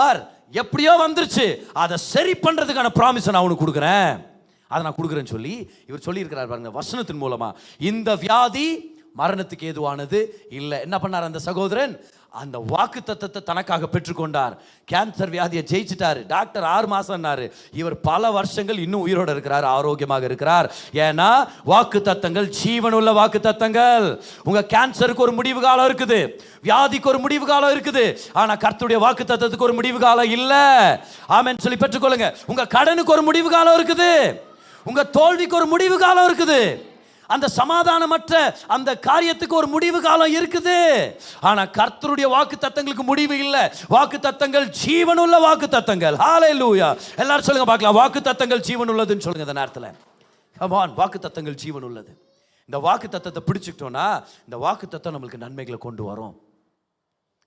பார், எப்படியோ வந்துருச்சு, அதை சரி பண்றதுக்கான ப்ராமிஸ் நான் உனக்கு கொடுக்குறேன், அதை நான் கொடுக்குறேன்னு சொல்லி இவர் சொல்லி இருக்கிறார் பாருங்க வசனத்தின் மூலமா. இந்த வியாதி மரணத்துக்கு ஏதுவானது இல்லை. என்ன பண்ணார் அந்த சகோதரன்? அந்த வாக்கு தத்தத்தை தனக்காக பெற்றுக்கொண்டார். கேன்சர் வியாதியை ஜெயிச்சிட்டாரு. டாக்டர் 6 மாசம்னாரு, இவர் பல வருஷங்கள் இன்னும் உயிரோட இருக்கிறார், ஆரோக்கியமாக இருக்கிறார். ஏன்னா வாக்கு தத்தங்கள் ஜீவனுள்ள வாக்கு தத்தங்கள். உங்க கேன்சருக்கு ஒரு முடிவு காலம் இருக்குது, வியாதிக்கு ஒரு முடிவு காலம் இருக்குது. ஆனா கர்த்தருடைய வாக்கு தத்தத்துக்கு ஒரு முடிவு காலம் இல்ல. ஆமென் சொல்லி பெற்றுக்கொள்ளுங்க. உங்க கடனுக்கு ஒரு முடிவு காலம் இருக்குது, உங்க தோல்விக்கு ஒரு முடிவு காலம் இருக்குது, அந்த சமாதானமற்ற அந்த காரியத்துக்கு ஒரு முடிவு காலம் இருக்குது. ஆனா கர்த்தருடைய வாக்கு தத்தங்களுக்கு முடிவு இல்லை. வாக்கு தத்தங்கள் ஜீவனுள்ள வாக்கு தத்தங்கள். ஹalleluya. எல்லாரும் சொல்லுங்க பார்க்கலாம், வாக்கு தத்தங்கள் ஜீவனுள்ளதுன்னு சொல்லுங்க இந்த நேரத்தில். கம் ஆன், வாக்கு தத்தங்கள் ஜீவனுள்ளது. இந்த வாக்கு தத்தத்தை பிடிச்சிட்டோம்னா இந்த வாக்கு தத்தம் நம்மளுக்கு நன்மைகளை கொண்டு வரும்.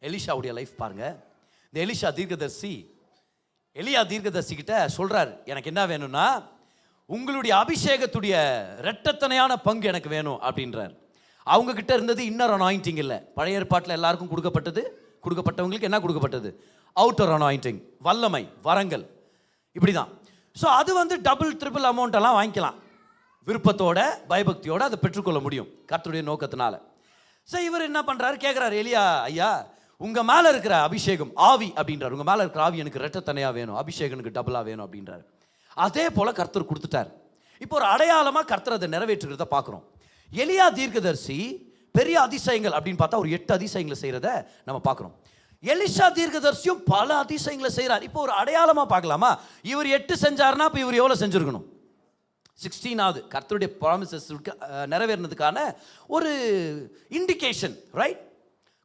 எலிஷாவுடைய லைஃப் பாருங்க. இந்த எலிஷா தீர்க்கதரிசி எலியா தீர்க்கதரிசி கிட்ட சொல்றாரு, எனக்கு என்ன வேணும்னா உங்களுடைய அபிஷேகத்துடைய இரட்டத்தனையான பங்கு எனக்கு வேணும் அப்படின்றார். அவங்க கிட்ட இருந்தது இன்னர் அனாயிண்டிங் இல்லை. பழைய ஏற்பாட்டில் எல்லாருக்கும் கொடுக்கப்பட்டவங்களுக்கு என்ன கொடுக்கப்பட்டது? அவுட்டர் அனாயிண்டிங், வல்லமை, வரங்கள், இப்படிதான். ஸோ அது வந்து டபுள் ட்ரிபிள் அமௌண்ட் எல்லாம் வாங்கிக்கலாம், விருப்பத்தோட பயபக்தியோட அதை பெற்றுக்கொள்ள முடியும் கர்த்தருடைய நோக்கத்தினால. ஸோ இவர் என்ன பண்றாரு, கேட்கிறாரு, எலியா ஐயா உங்க மேல இருக்கிற அபிஷேகம் ஆவி அப்படின்றார். உங்க மேல இருக்கிற ஆவி எனக்கு இரட்டத்தனையா வேணும், அபிஷேகனுக்கு டபுளா வேணும் அப்படின்றாரு. அதே போல கர்த்தர் கொடுத்துட்டார். இப்போ ஒரு அடையாளமா கர்த்தர் அதை நிறைவேற்றுகிறத பார்க்கிறோம். எலியா தீர்க்கதரிசி பெரிய அதிசயங்கள் அப்படின்னு பார்த்தா ஒரு 8 அதிசயங்களை செய்யறத நம்ம பார்க்கிறோம். எலிஷா தீர்க்கதரிசியும் பல அதிசயங்களை செய்யறார். இப்போ ஒரு அடையாளமா பார்க்கலாமா? இவர் 8 செஞ்சாருன்னா இப்போ இவர் எவ்வளவு செஞ்சிருக்கணும்? 16வது கர்த்தருடைய ப்ராமிசஸ் நிறைவேறினதுக்கான ஒரு இண்டிகேஷன், ரைட்?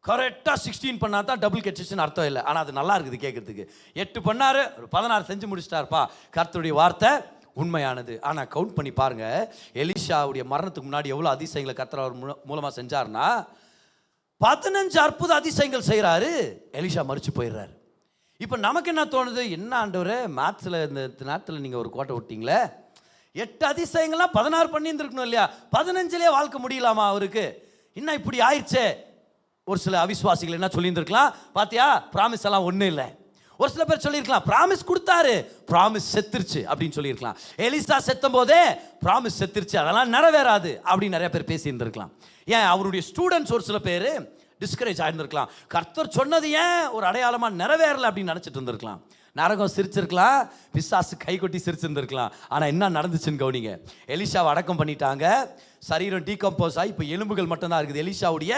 கரெக்டாக 16 பண்ணா தான் டபுள் கெட்சின்னு அர்த்தம் இல்லை. ஆனால் அது நல்லா இருக்குது கேட்கறதுக்கு. 8 பண்ணாரு, 16 செஞ்சு முடிச்சிட்டாருப்பா. கர்த்தருடைய வார்த்தை உண்மையானது. ஆனால் கவுண்ட் பண்ணி பாருங்க, எலிஷாவுடைய மரணத்துக்கு முன்னாடி எவ்வளோ அதிசயங்களை கர்த்தர் அவர் மூலமாக செஞ்சாருன்னா 15 அற்புத அதிசயங்கள் செய்கிறாரு. எலிஷா மறிச்சு போயிடுறாரு. இப்போ நமக்கு என்ன தோணுது, என்ன ஆண்டவரே மேத்ஸில் இந்த நேரத்தில் நீங்கள் ஒரு கோட்டை விட்டீங்களே, 8 அதிசயங்கள்லாம் 16 பண்ணி இருந்திருக்கணும் இல்லையா? 15லேயே வாழ்க்கை முடியலாமா அவருக்கு? இன்னும் இப்படி ஆயிடுச்சே. ஒரு சில அவிசுவாசிகள் என்ன சொல்லியிருந்திருக்கலாம், பாத்தியா ப்ராமிஸ் எல்லாம் ஒன்றும் இல்லை. ஒரு சில பேர் சொல்லியிருக்கலாம், ப்ராமிஸ் கொடுத்தாரு, ப்ராமிஸ் செத்துருச்சு அப்படின்னு சொல்லியிருக்கலாம். எலிசா செத்தும் போதே ப்ராமிஸ் செத்துருச்சு, அதெல்லாம் நிறைவேறாது அப்படின்னு நிறைய பேர் பேசியிருந்திருக்கலாம். ஏன் அவருடைய ஸ்டூடெண்ட்ஸ் ஒரு சில பேர் டிஸ்கரேஜ் ஆயிருந்திருக்கலாம். கர்த்தர் சொன்னது ஏன் ஒரு அடையாளமாக நிறைவேறலை அப்படின்னு நினச்சிட்டு இருந்திருக்கலாம். நரகம் சிரிச்சிருக்கலாம், பிசாசு கை கொட்டி சிரிச்சிருந்துருக்கலாம். ஆனால் என்ன நடந்துச்சுன்னு கவனிங்க. எலிஷாவை அடக்கம் பண்ணிட்டாங்க, சரீரம் டீகம்போஸ் ஆகி இப்போ எலும்புகள் மட்டும்தான் இருக்குது. எலிஷாவுடைய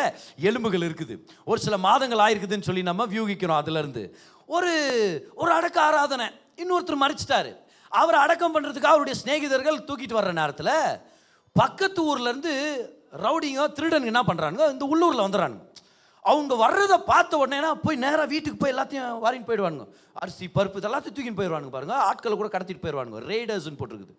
எலும்புகள் இருக்குது. ஒரு சில மாதங்கள் ஆயிருக்குதுன்னு சொல்லி நம்ம வியூகிக்கிறோம். அதுலேருந்து ஒரு அடக்க ஆராதனை, இன்னொருத்தர் மறிச்சிட்டாரு. அவரை அடக்கம் பண்ணுறதுக்காக அவருடைய சிநேகிதர்கள் தூக்கிட்டு வர்ற நேரத்தில் பக்கத்து ஊர்லேருந்து ரவுடிங்க திருடனுங்க என்ன பண்ணுறானுங்க, இந்த உள்ளூரில் வந்துடுறானுங்க. அவங்க வர்றதை பார்த்த உடனேனா போய் நேராக வீட்டுக்கு போய் எல்லாத்தையும் வாரின்னு போயிடுவானுங்க. அரிசி பருப்பு இதெல்லாத்தையும் தூக்கின்னு போயிடுவானுங்க. பாருங்கள், ஆட்களை கூட கடத்திட்டு போயிடுவானுங்க. ரெய்டர்ஸ்ன்னு போட்டிருக்குது.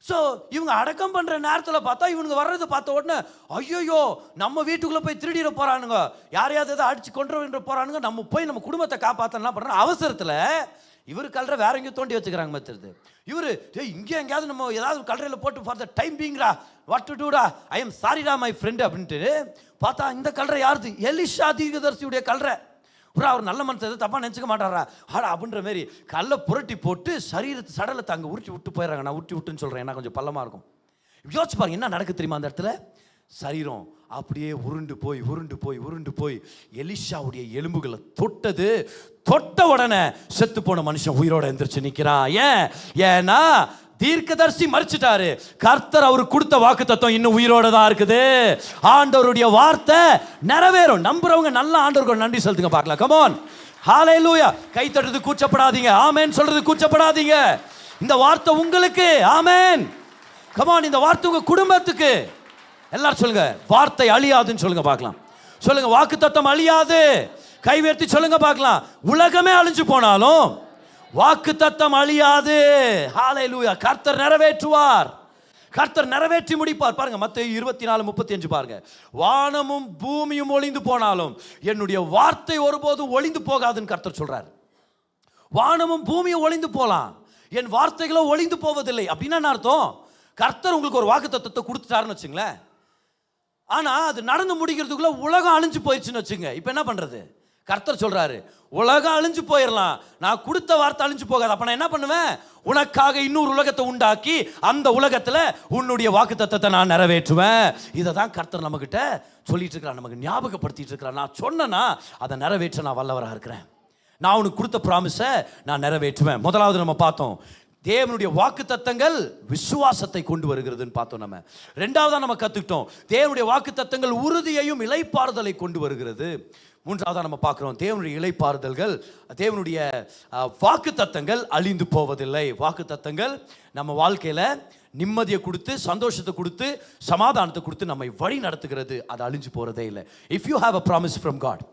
ஸோ இவங்க அடக்கம் பண்ணுற நேரத்தில் பார்த்தா இவனுங்க வர்றதை பார்த்த உடனே ஐயோயோ நம்ம வீட்டுக்குள்ளே போய் திருடிட போகிறானுங்க, யாரையாவது எதாவது அடித்து கொண்டு போகிறானுங்க, நம்ம போய் நம்ம குடும்பத்தை காப்பாற்றலாம் பண்ணுறோம். அவசரத்தில் இவர் கல்ற வேற எங்கேயும் தோண்டி வச்சுக்கிறாங்க. மற்றது இவர் இங்கே எங்கேயாவது நம்ம ஏதாவது கல்றையில் போட்டு ஃபார் த டைம் பீங்கிறா வாட் டு டூடா, ஐ எம் சாரிடா மை ஃப்ரெண்டு அப்படின்ட்டு பார்த்தா இந்த கல்றை யாருது, எலிஷா தீர்க்கதரிசியுடைய கல்றை. அவர் நல்ல மனசு எதாவது தப்பாக நினச்சிக்க மாட்டாரா ஆடா அப்படின்ற மாதிரி கல்லை புரட்டி போட்டு சடலத்தை அங்கே உருட்டி விட்டு போயிடறாங்க. நான் உருட்டி விட்டுன்னு சொல்கிறேன், ஏன்னா கொஞ்சம் பள்ளமாக இருக்கும். யோசிச்சு பாருங்க என்ன நடக்கு தெரியுமா அந்த இடத்துல. சரீரம் அப்படியே உருண்டு போய் எலிஷாவுடைய எலும்புகளை தொட்ட உடனே செத்து போன மனுஷன் உயிரோட எந்திரிச்சு நிற்கிறான். ஏன்னா தீர்க்கதரிசி மரிச்சிட்டாரு. கர்த்தர் அவருக்கு கொடுத்த வாக்குத்தத்தம் இன்னும் உயிரோட தான் இருக்குது. ஆண்டவருடைய வார்த்தை நிறைவேறும். நம்புறவங்க நல்ல ஆண்டவருக்கு நன்றி செலுத்துங்க பார்க்கலாம். கம் ஆன், ஹalleluya. கை தட்டுறது கூச்சப்படாதீங்க, ஆமென் சொல்றது கூச்சப்படாதீங்க. இந்த வார்த்தை உங்களுக்கு, ஆமென். கம் ஆன், இந்த வார்த்தை உங்க குடும்பத்துக்கு. எல்லாரும் சொல்லுங்க, வார்த்தை அழியாதுன்னு சொல்லுங்க பார்க்கலாம். சொல்லுங்க, வாக்குத்தத்தம் அழியாது. கை உயர்த்தி சொல்லுங்க பார்க்கலாம். உலகமே அழிஞ்சு போனாலும் வாக்குத்தத்தம் அழியாது. ஹalleluya. கர்த்தர் நிறைவேற்றுவார், கர்த்தர் நிறைவேற்றி முடிப்பார். பாருங்க மத்தேயு 24:35 பாருங்க. வானமும் பூமியும் ஒளிந்து போனாலும் என்னுடைய வார்த்தை ஒருபோதும் ஒளிந்து போகாதுன்னு கர்த்தர் சொல்றார். வானமும் பூமியும் ஒளிந்து போலாம், என் வார்த்தைகளோ ஒளிந்து போவதில்லை. அப்படின்னா என்ன அர்த்தம்? கர்த்தர் உங்களுக்கு ஒரு வாக்குத்தத்தத்தை கொடுத்துட்டாருன்னு வச்சுங்களேன், ஆனா அது நடந்து முடிக்கிறதுக்குள்ள உலகம் அழிஞ்சு போயிடுச்சுன்னு வச்சுங்க. இப்ப என்ன பண்றது? கர்த்தர் சொல்றாரு, உலகம் அழிஞ்சு போயிடலாம், நான் கொடுத்த வார்த்தை அழிஞ்சு போகாது. அப்ப நான் என்ன பண்ணுவேன்? உனக்காக இன்னொரு உலகத்தை உண்டாக்கி அந்த உலகத்துல உன்னுடைய வாக்குத்தத்தத்தை நான் நிறைவேற்றுவேன். இதை தான் கர்த்தர் நம்ம கிட்ட சொல்லிட்டு இருக்கிறார், நமக்கு ஞாபகப்படுத்திட்டு இருக்கிறார். நான் சொன்னேன்னா அதை நிறைவேற்ற நான் வல்லவராக இருக்கிறேன். நான் உனக்கு கொடுத்த ப்ராமிஸை நான் நிறைவேற்றுவேன். முதலாவது நம்ம பார்த்தோம், தேவனுடைய வாக்குத்தத்தங்கள் விசுவாசத்தை கொண்டு வருகிறதுன்னு பார்த்தோம். நம்ம ரெண்டாவதா நம்ம கத்துக்கிட்டோம், தேவனுடைய வாக்குத்தத்தங்கள் உறுதியையும் இளைப்பாறுதலை கொண்டு வருகிறது. மூன்றாவதா நம்ம பார்க்கிறோம், தேவனுடைய இளைப்பாறுதல்கள், தேவனுடைய வாக்குத்தத்தங்கள் அழிந்து போவதில்லை. வாக்குத்தத்தங்கள் நம்ம வாழ்க்கையில நிம்மதியை கொடுத்து, சந்தோஷத்தை கொடுத்து, சமாதானத்தை கொடுத்து நம்மை வழி நடத்துகிறது. அது அழிஞ்சு போறதே இல்லை. If you have a promise from God,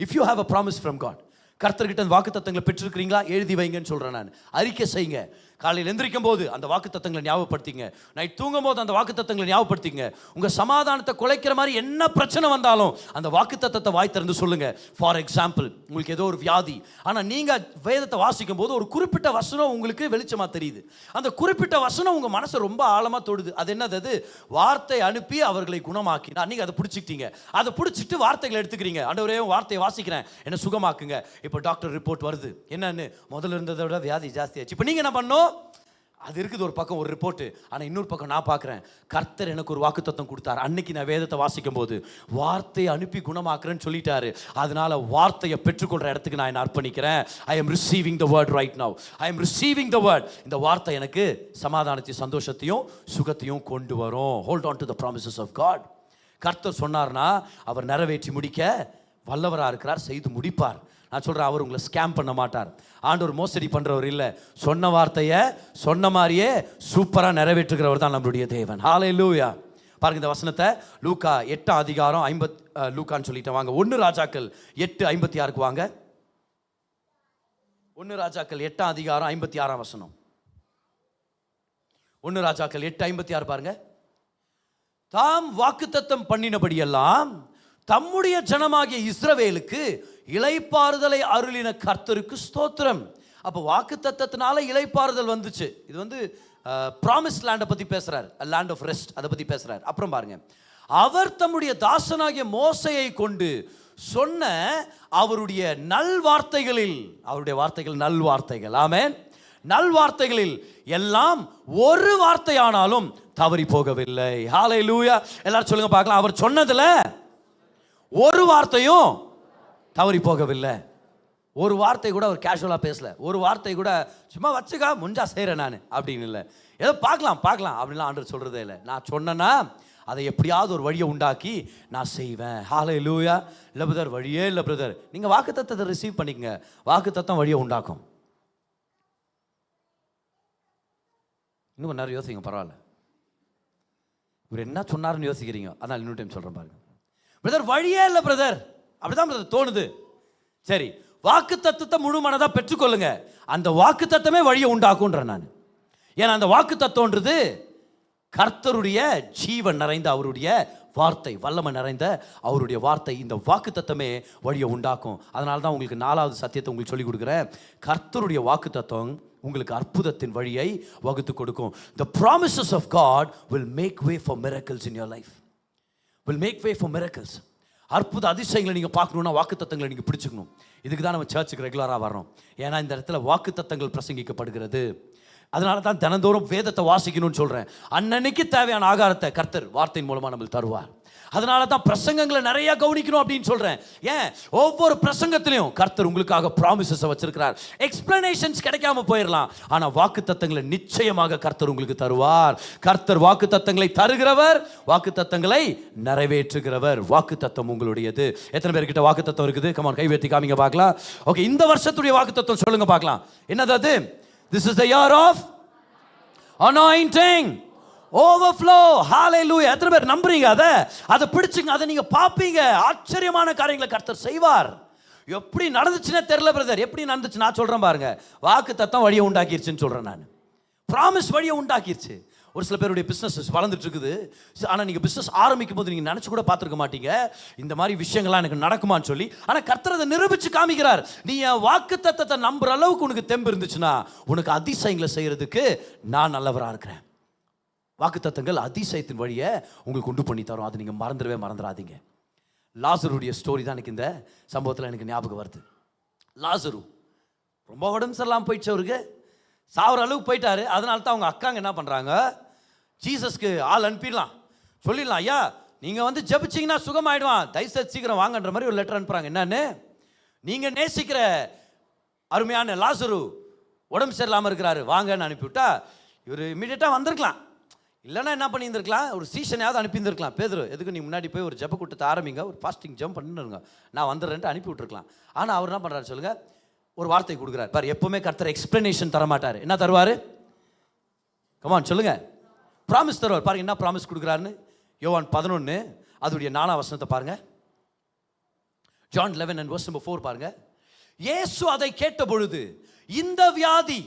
if you have a promise from God, கர்த்தர்கிட்ட வாக்குத்தத்தங்களை பெற்றிருக்கிறீங்களா? எழுதி வைங்கன்னு சொல்றேன் நான். அறிக்கை செய்யுங்க. காலையில் எந்திரிக்கும் போது அந்த வாக்குத்தத்தங்களை ஞாபகப்படுத்திங்க. நைட் தூங்கும் போது அந்த வாக்குத்தத்தங்களை ஞாபகப்படுத்திங்க. உங்க சமாதானத்தை குலைக்கிற மாதிரி என்ன பிரச்சனை வந்தாலும் அந்த வாக்குத்தத்தத்தை வாய் திறந்து சொல்லுங்க. ஃபார் எக்ஸாம்பிள், உங்களுக்கு ஏதோ ஒரு வியாதி, ஆனா நீங்க வேதத்தை வாசிக்கும் போது ஒரு குறிப்பிட்ட வசனம் உங்களுக்கு வெளிச்சமா தெரியுது. அந்த குறிப்பிட்ட வசனம் உங்க மனசை ரொம்ப ஆழமா தொடுது. அது என்னது? அது வார்த்தை அனுப்பி அவர்களை குணமாக்கினா. நீங்க அதை பிடிச்சிக்கிட்டீங்க. அதை பிடிச்சிட்டு வார்த்தைகளை எடுத்துக்கிறீங்க. ஆண்டவரே வார்த்தையை வாசிக்கிறேன், என்ன சுகமாக்குங்க. இப்போ டாக்டர் ரிப்போர்ட் வருது, என்னன்னு முதல்ல இருந்ததை விட வியாதி ஜாஸ்தியாச்சு. இப்போ நீங்க என்ன பண்ணணும்? அது இருக்குது ஒரு பக்கம் ஒரு ரிப்போர்ட், ஆனால் இன்னொரு பக்கம் நான் பார்க்குறேன், கர்த்தர் எனக்கு ஒரு வாக்குத்தத்தம் கொடுத்தாரு. அன்னைக்கு நான் வேதத்தை வாசிக்கும் போது வார்த்தையை அனுப்பி குணமாக்குறேன்னு சொல்லிட்டாரு. அதனால வார்த்தையை பெற்றுக்கொள்கிற இடத்துக்கு நான் என்ன அர்ப்பணிக்கிறேன். I am receiving the word right now. I am receiving the word. இந்த வார்த்தை எனக்கு சமாதானத்தையும் சந்தோஷத்தையும் சுகத்தையும் கொண்டு வரும். Hold on to the promises of God. கர்த்தர் சொன்னார்னா அவர் நிறைவேற்றி முடிக்க வல்லவராக இருக்கிறார், செய்து முடிப்பார். நான் சொல்கிறேன், அவர் உங்களை ஸ்கேம் பண்ண மாட்டார். ஆண்டவர் மோசடி பண்ணுறவர் இல்லை. சொன்ன வார்த்தையை சொன்ன மாதிரியே சூப்பராக நிறைவேற்றுகிறவர் தான் நம்மளுடைய தேவன். ஹல்லேலூயா. பாருங்க இந்த வசனத்தை லூக்கா 8ஆம் அதிகாரம் 50 லூக்கான்னு சொல்லிட்டு வாங்க. 1 ராஜாக்கள் 8:56 வாங்க. 1 ராஜாக்கள் 8ஆம் அதிகாரம் 56ஆம் வசனம். 1 ராஜாக்கள் 8:56 பாருங்க. தாம் வாக்குத்தத்தம் பண்ணினபடியெல்லாம் தம்முடைய ஜனமாகிய இஸ்ரவேலுக்கு இளைப்பாறுதலை அருளின கர்த்தருக்கு ஸ்தோத்திரம். அப்போ வாக்குத்தத்தத்தினால இளைப்பாறுதல் வந்துச்சு. இது வந்து ப்ராமிஸ் லேண்டை பற்றி பேசுகிறார், லேண்ட் ஆஃப் ரெஸ்ட், அதை பற்றி பேசுகிறார். அப்புறம் பாருங்க, அவர் தம்முடைய தாசனாகிய மோசையை கொண்டு சொன்ன அவருடைய நல்வார்த்தைகளில், அவருடைய வார்த்தைகள் நல்வார்த்தைகள், ஆமென், நல்வார்த்தைகளில் எல்லாம் ஒரு வார்த்தையானாலும் தவறி போகவில்லை. ஹல்லேலூயா. எல்லாரும் சொல்லுங்க பார்க்கலாம். அவர் சொன்னதுல ஒரு வார்த்தையும் தவறி போகவில்லை. ஒரு வார்த்தை கூட அவர் கேஷுவலாக பேசல. ஒரு வார்த்தை கூட சும்மா வச்சுக்கா முடிஞ்சா செய்கிறேன் நான் அப்படின்னு இல்லை. ஏதோ பார்க்கலாம் அப்படின்லாம் ஆண்டவர் சொல்கிறதே இல்லை. நான் சொன்னேன்னா அதை எப்படியாவது ஒரு வழியை உண்டாக்கி நான் செய்வேன். ஹல்லேலூயா. இல்லை பிரதர், வழியே இல்லை பிரதர். நீங்கள் வாக்குத்தத்தத்தை ரிசீவ் பண்ணிக்கங்க. வாக்குத்தத்தம் வழியை உண்டாக்கும். இன்னும் கொஞ்சம் நேரம் யோசிங்க, பரவாயில்ல. இவர் என்ன சொன்னாருன்னு யோசிக்கிறீங்க, அதனால் இன்னொரு டைம் சொல்கிறேன் பாருங்க. பிரதர் வழியே இல்லை பிரதர், அப்படிதான் பிரதர் தோணுது. சரி, வாக்கு தத்துவத்தை முழு மனதாக பெற்றுக்கொள்ளுங்க. அந்த வாக்கு தத்துவமே வழியை உண்டாக்குன்ற நான். ஏன்னா அந்த வாக்கு தத்துவன்றது கர்த்தருடைய ஜீவன் நிறைந்த அவருடைய வார்த்தை, வல்லமை நிறைந்த அவருடைய வார்த்தை. இந்த வாக்கு தத்துவமே வழியை உண்டாக்கும். அதனால தான் உங்களுக்கு 4வது சத்தியத்தை உங்களுக்கு சொல்லிக் கொடுக்குறேன். கர்த்தருடைய வாக்கு தத்துவம் உங்களுக்கு அற்புதத்தின் வழியை வகுத்து கொடுக்கும். The promises of God will make way for miracles in your life. Will make way for miracles. அற்புத அதிசயங்களை நீங்கள் பார்க்கணுன்னா வாக்கு தத்தங்களை நீங்கள் பிடிச்சிக்கணும். இதுக்கு தான் நம்ம சர்ச்சுக்கு ரெகுலராக வரோம். ஏன்னா இந்த இடத்துல வாக்கு தத்தங்கள் பிரசங்கிக்கப்படுகிறது. அதனால தான் தினந்தோறும் வேதத்தை வாசிக்கணும்னு சொல்கிறேன். அன்னன்னைக்கு தேவையான ஆகாரத்தை கர்த்தர் வார்த்தையின் மூலமாக நம்மளுக்கு தருவார். அதனால தான் பிரசங்கங்களை நிறைய கவனிக்கணும் அப்படின்னு சொல்கிறேன். ஏன், ஒவ்வொரு பிரசங்கத்திலையும் கர்த்தர் உங்களுக்காக ப்ராமிசஸை வச்சிருக்கிறார். எக்ஸ்பிளனேஷன்ஸ் கிடைக்காம போயிடலாம், ஆனால் வாக்கு தத்தங்களை நிச்சயமாக கர்த்தர் உங்களுக்கு தருவார். கர்த்தர் வாக்கு தத்தங்களை தருகிறவர், வாக்கு தத்தங்களை நிறைவேற்றுகிறவர். வாக்கு தத்தம் உங்களுடையது. எத்தனை பேர்கிட்ட வாக்கு தத்தம் இருக்குது? கமான், கை வைத்து காமிங்க பார்க்கலாம். ஓகே, இந்த வருஷத்துடைய வாக்கு தத்தம் சொல்லுங்க பார்க்கலாம். என்னது அது? This is the year of anointing, overflow. Hallelujah. எத்தனை பேர் நம்புறீங்க? அதை பிடிச்சுங்க. அதை நீங்க பாப்பீங்க. ஆச்சரியமான காரியங்களை கர்த்தர் செய்வார். எப்படி நடந்துச்சுன்னே தெரியல பிரதர். எப்படி நடந்துச்சு நான் சொல்றேன் பாருங்க. வாக்கு தத்தம் வழியை உண்டாக்கிருச்சுன்னு சொல்றேன் நான். ப்ராமிஸ் வழியை உண்டாக்கிருச்சு. ஒரு சில பேருடைய பிஸ்னஸ் வளர்ந்துட்டு இருக்குது. ஆனால் நீங்கள் பிஸ்னஸ் ஆரம்பிக்கும் போது நீங்கள் நினச்சி கூட பார்த்துருக்க மாட்டீங்க இந்த மாதிரி விஷயங்கள்லாம் எனக்கு நடக்குமான்னு சொல்லி. ஆனால் கர்த்தர் அதை நிரூபித்து காமிக்கிறார். நீ என் வாக்கு தத்தத்தை நம்புற அளவுக்கு உனக்கு தெம்பு இருந்துச்சுன்னா உனக்கு அதிசயங்களை செய்கிறதுக்கு நான் நல்லவராக இருக்கிறேன். வாக்கு தத்தங்கள் அதிசயத்தின் வழியை உங்களுக்கு உண்டு பண்ணி தரும். அதை நீங்கள் மறந்துடாதீங்க. லாசருடைய ஸ்டோரி தான் எனக்கு இந்த சம்பவத்தில் எனக்கு ஞாபகம் வருது. லாசரு ரொம்ப உடம்பு சரியில்லாமல் போயிடுச்சு. அவருக்கு சாவர அளவுக்கு போயிட்டாரு. அதனால தான் அவங்க அக்காங்க என்ன பண்ணுறாங்க, ஜீசஸ்க்கு ஆள் அனுப்பிடலாம், சொல்லிடலாம், ஐயா நீங்கள் வந்து ஜெபிச்சிங்கன்னா சுகமாயிடுவான், தயவுசெய்து சீக்கிரம் வாங்கன்ற மாதிரி ஒரு லெட்டர் அனுப்புகிறாங்க. என்னன்னு, நீங்கள் நேசிக்கிற அருமையான லாசரு உடம்பு சரியில்லாமல் இருக்கிறாரு, வாங்கன்னு அனுப்பிவிட்டா இவர் இமீடியட்டாக வந்திருக்கலாம். இல்லைன்னா என்ன பண்ணியிருந்திருக்கலாம், ஒரு சீசனையாவது அனுப்பியிருந்திருக்கலாம். பேதுரு, எதுக்கு நீ முன்னாடி போய் ஒரு ஜெப கூட்டத்தை ஆரம்பிங்க, ஒரு ஃபாஸ்டிங் ஜம்ப் பண்ணிருங்க, நான் வந்துடுறேன்ட்டு அனுப்பி விட்டுருக்கலாம். ஆனால் அவர் என்ன பண்ணுறாரு சொல்லுங்கள், ஒரு வார்த்தை கொடுக்குறாரு பாரு. எப்பவுமே கர்த்தர் எக்ஸ்பிளனேஷன் தர மாட்டார். என்ன தருவார்? கமான் சொல்லுங்க. ப்ராமிஸ் தருவார். பாருங்க என்ன ப்ராமிஸ் கொடுக்குறாருன்னு. யோவான் 11 அதோடைய 4ஆம் வசனத்தை பாருங்க. John 11 and verse number 4 பாருங்க. இயேசு அதை கேட்ட பொழுது, இந்த வியாதி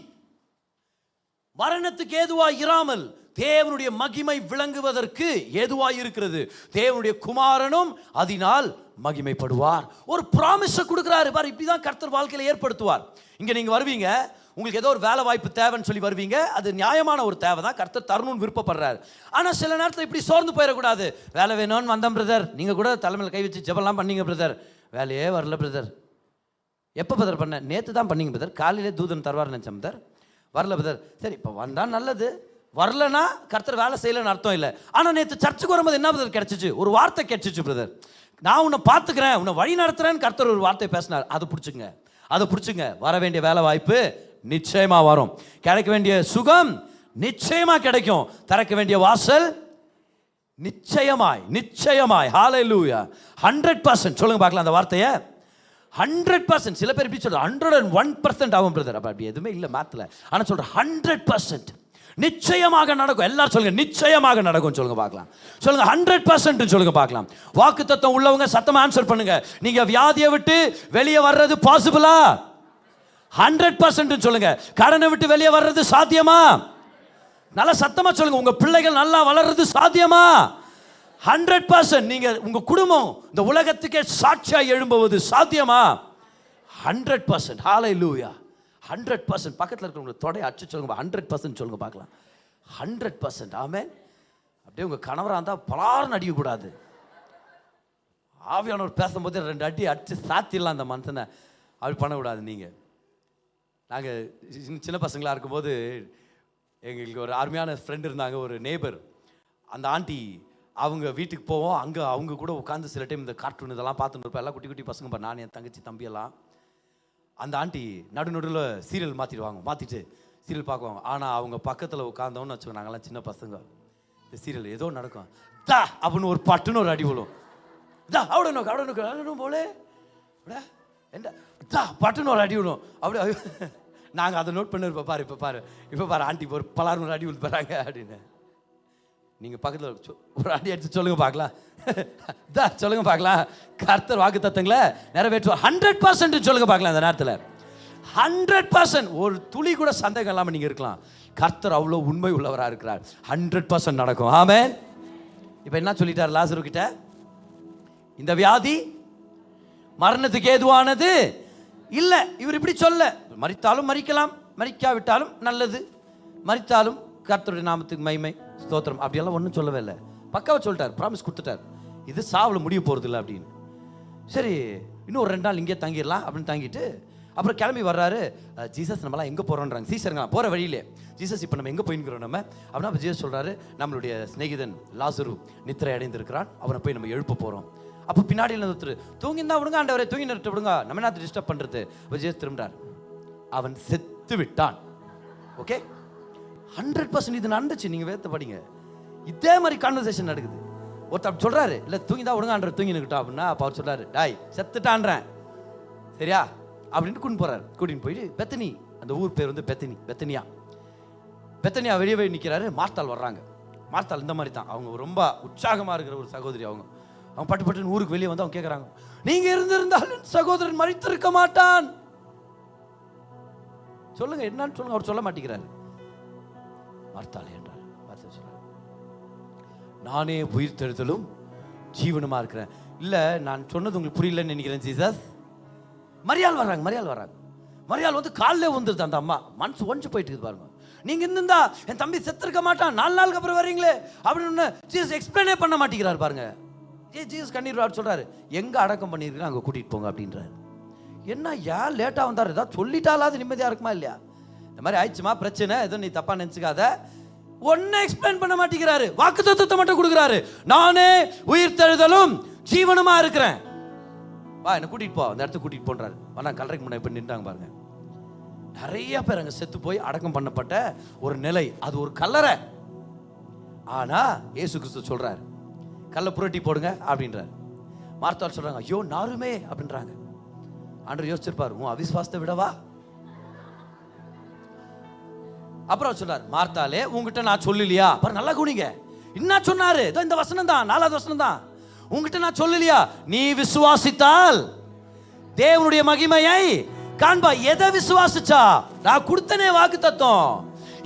மரணத்துக்கு ஏதுவாய் இராமல் தேவனுடைய மகிமை விளங்குவதற்கு ஏதுவாய் இருக்கிறது, தேவனுடைய குமாரனும் அதனால் மகிமைப்படுவார். ஒரு ப்ராமிஸை கொடுக்குறாரு பாரு. இப்படிதான் கர்த்தர் வாழ்க்கையில் ஏற்படுத்துவார். இங்கே நீங்கள் வருவீங்க, உங்களுக்கு ஏதோ ஒரு வேலை வாய்ப்பு தேவைன்னு சொல்லி வருவீங்க. அது நியாயமான ஒரு தேவை தான், கர்த்தர் தரணும்னு விருப்பப்படுறாரு. ஆனால் சில நேரத்தில் இப்படி சோர்ந்து போயிடக்கூடாது. வேலை வேணும்னு வந்தேன் பிரதர், நீங்கள் கூட தலைமையில் கை வச்சு ஜெபம்லாம் பண்ணீங்க பிரதர், வேலையே வரல பிரதர். எப்போ பிரதர் பண்ண? நேற்று தான் பண்ணீங்க பிரதர், காலையிலே தூதன் தருவார் நினச்சேன் பிரதர், வரல பிரதர். சரி, இப்போ வந்தால் நல்லது, வரலன்னா கர்த்தர் வேலை செய்யலன்னு அர்த்தம் இல்லை. ஆனால் நேற்று சர்ச்சுக்கு வரும்போது என்ன பிரதர் கிடைச்சிச்சு? ஒரு வார்த்தை கிடைச்சிச்சு பிரதர், நான் உன்னை பார்த்துக்கிறேன், உன்னை வழி நடத்துறேன்னு கர்த்தர் ஒரு வார்த்தை பேசினார். அதை பிடிச்சுங்க. வர வேண்டிய வேலை வாய்ப்பு நிச்சயமா வரும், கிடைக்க வேண்டிய சுகம் நிச்சயமா கிடைக்கும், திறக்க வேண்டிய வாசல் நிச்சயமாய் ஹல்லேலூயா 100%. சொல்லுங்க பார்க்கலாம் அந்த வார்த்தையை. 100%. சில பேர் எப்படி சொல்ற 101% ஆகும் பிரதர். அப்ப அப்படி எதுவுமே இல்லை மேத்ல. ஆனால் சொல்ற 100% நிச்சயமாக நடக்கும். எல்லாரும் சொல்லுங்க, நிச்சயமாக நடக்கும் சொல்லுங்க பார்க்கலாம். சொல்லுங்க 100% சொல்லுங்க பார்க்கலாம். வாக்கு தத்துவம் உள்ளவங்க சத்தமா ஆன்சர் பண்ணுங்க. நீங்க வியாதியை விட்டு வெளியே வர்றது பாசிபிளா? 100% சொல்லுங்க. கடனை விட்டு வெளியே வர்றது சாத்தியமா? நல்லா சத்தமா சொல்லுங்க. உங்க பிள்ளைகள் நல்லா வளர்றது சாத்தியமா? 100%. நீங்க உங்க குடும்பம் இந்த உலகத்துக்கே சாட்சியா எழும்புவது சாத்தியமா? 100%. ஹல்லேலூயா 100%. பக்கத்தில் இருக்கிறவங்க தொடை அச்சு சொல்லுங்க, 100% சொல்லுங்க பார்க்கலாம். 100%. ஆமென். அப்படியே உங்கள் கணவராக இருந்தால் பலார்னு அடிக்கக்கூடாது. ஆவியானவர் பேசும்போது 2 அடி அடித்து சாத்திடலாம் அந்த மனுஷனை. அப்படி பண்ணக்கூடாது. நீங்கள் நாங்கள் சின்ன பசங்களாக இருக்கும்போது எங்களுக்கு ஒரு அருமையான ஃப்ரெண்டு இருந்தாங்க, ஒரு நேபர். அந்த ஆண்டி அவங்க வீட்டுக்கு போவோம். அங்கே அவங்க கூட உட்காந்து சில டைம் இந்த கார்ட்டூன் இதெல்லாம் பார்த்துன்னு இருப்போம். எல்லாம் குட்டி குட்டி பசங்க, நான் என் தங்கச்சி தம்பியெல்லாம். அந்த ஆண்டி நடுநடுவில் சீரியல் மாற்றிட்டு சீரியல் பார்க்குவாங்க. ஆனால் அவங்க பக்கத்தில் உட்காந்தோன்னு வச்சுக்கோ, நாங்கள்லாம் சின்ன பசங்க, இந்த சீரியல் ஏதோ நடக்கும், தா அப்படின்னு ஒரு பட்டுன்னு ஒரு அடி விழும். தா அவ்வளோ நோக்கு போலே என்ன தா பட்டுன்னு ஒரு அடி விழும். அப்படி நாங்கள் அதை நோட் பண்ணிருப்போம். இப்போ பாரு ஆண்டி ஒரு பலாரும் ஒரு அடி விழு போகிறாங்க அப்படின்னு. நீங்கள் பக்கத்தில் ஒரு அடி அடிச்சு சொல்லுங்க பார்க்கலாம். தா சொல்லுங்க பார்க்கலாம். கர்த்தர் வாக்கு தத்தங்களை நிறைவேற்றுவார். 100% சொல்லுங்க பார்க்கலாம். அந்த நேரத்தில் 100% ஒரு துளி கூட சந்தேகம் இல்லாமல் நீங்கள் இருக்கலாம். கர்த்தர் அவ்வளோ உண்மை உள்ளவராக இருக்கிறார். 100% நடக்கும். ஆமென். இப்போ என்ன சொல்லிட்டார் லாசரு கிட்ட? இந்த வியாதி மரணத்துக்கு ஏதுவானது இல்லை. இவர் இப்படி சொல்ல, மரித்தாலும் மரிக்கலாம், மரிக்காவிட்டாலும் நல்லது, மரித்தாலும் கர்த்தருடைய நாமத்துக்கு மகிமை ஸ்தோத்திரம் அப்படியெல்லாம் ஒன்றும் சொல்லவே இல்லை. பக்காவை சொல்லிட்டார், ப்ராமிஸ் கொடுத்துட்டார், இது சாவில் முடிய போகிறது இல்லை அப்படின்னு. சரி, இன்னும் ஒரு 2 நாள் இங்கே தங்கிடலாம் அப்படின்னு தங்கிட்டு அப்புறம் கிளம்பி வர்றாரு. ஜீசஸ் நம்மளாம் எங்கே போகிறோன்றாங்க சீசருங்க போகிற வழியிலே. ஜீசஸ் இப்போ நம்ம எங்கே போயின்னுக்கிறோம் நம்ம அப்படின்னா, அப்போ ஜீசஸ் சொல்கிறாரு, நம்மளுடைய சிநேகிதன் லாசரு நித்திரை அடைந்திருக்கிறான், அவனை போய் நம்ம எழுப்ப போகிறோம். அப்போ பின்னாடியில் ஒருத்தர் தூங்கியிருந்தா விடுங்க ஆண்டவரை, தூங்கி நிறுத்த விடுங்க, நம்ம என்ன டிஸ்டர்ப் பண்ணுறது. அப்போ ஜீசஸ் திரும்புறார், அவன் செத்து விட்டான். ஓகே, 100% இது நடந்துச்சு. நீங்கள் வேத்த படிங்க, இதே மாதிரி கான்வர்சேஷன் நடக்குது. ஒருத்தர் அப்படி சொல்கிறாரு, இல்லை தூங்கிதான் விடுங்க ஆண்டவர் தூங்கி நிற்கட்டும் அப்படின்னா, அப்போ அவர் சொல்கிறாரு, டாய் செத்துட்டான்றேன் சரியா அப்படின்ட்டு கூட்டின்னு போயிட்டு பெத்தனி, அந்த ஊர் பேர் வந்து பெத்தனியா வெளியே நிற்கிறாரு. மார்த்தாள் வர்றாங்க. மார்த்தாள் இந்த மாதிரி தான், அவங்க ரொம்ப உற்சாகமாக இருக்கிற ஒரு சகோதரி. அவங்க பட்டுன்னு ஊருக்கு வெளியே வந்து அவங்க கேட்குறாங்க, நீங்கள் இருந்திருந்தாலும் சகோதரன் மரித்திருக்க மாட்டான். சொல்லுங்க என்னன்னு சொல்லுங்க. அவர் சொல்ல மாட்டேங்கிறாரு. மார்த்தாள் என்றார், நானே உயிர் தெழுதலும் ஜீவனுமா இருக்கிறேன். இல்லை நான் சொன்னது உங்களுக்கு புரியலன்னு நினைக்கிறேன் ஜீசஸ். மரியாள் வர்றாங்க. மரியாள் வந்து காலில் வந்துருது. அந்த அம்மா மனசு ஒஞ்சு போயிட்டு இருக்குது பாருங்க. நீங்கள் இருந்திருந்தா என் தம்பி செத்துருக்க மாட்டான், 4 நாளுக்கு அப்புறம் வரீங்களே அப்படின்னு ஜீசஸ் எக்ஸ்பிளைனே பண்ண மாட்டேங்கிறார் பாருங்க. ஜீசஸ் கண்ணீர் சொல்றாரு, எங்கே அடக்கம் பண்ணியிருக்கீங்க அங்கே கூட்டிகிட்டு போங்க அப்படின்றாரு. என்ன ஏன் லேட்டாக வந்தார், ஏதாவது சொல்லிட்டாலாவது நிம்மதியாக இருக்குமா இல்லையா? இந்த மாதிரி ஆயிடுச்சுமா பிரச்சனை, எதுவும் நீ தப்பாக நினச்சிக்காத, ஒன்னும் எக்ஸ்பிளைன் பண்ண மாட்டேங்கிறாரு. வாக்கு தத்துவத்தை மட்டும் கொடுக்குறாரு, நானே உயிர் தெழுதலும் ஜீவனுமா இருக்கிறேன், வா என்ன கூட்டிட்டு போ, அந்த இடத்துக்கு கூட்டிட்டு போன்றாரு. ஆனால் கல்லறைக்கு முன்னாடி போய் நின்றாங்க பாருங்க. நிறைய பேர் அங்கே செத்து போய் அடக்கம் பண்ணப்பட்ட ஒரு நிலை, அது ஒரு கல்லறை. ஆனா இயேசு கிறிஸ்து சொல்றாரு, கல்லை புரட்டி போடுங்க அப்படின்றாரு. மார்த்தாள் சொல்றாங்க, ஐயோ நாருமே அப்படின்றாங்க. ஆண்டவர் யோசிச்சிருப்பாரு, உன் அவிசுவாசத்தை விடவா? அப்புறம் சொல்றாரு, மார்த்தாலே உங்ககிட்ட நான் சொல்லலையா? பாரு நல்லா கூனிங்க, என்ன சொன்னாரு? இந்த வசனம் தான், 4வது வசனம் தான். உங்ககிட்ட நான் சொல்லலையா, நீ விசுவாசித்தால் தேவனுடைய மகிமையை காண்பா. எதை விசுவாசிச்சா? நான் கொடுத்தனே வாக்கு தத்துவம்,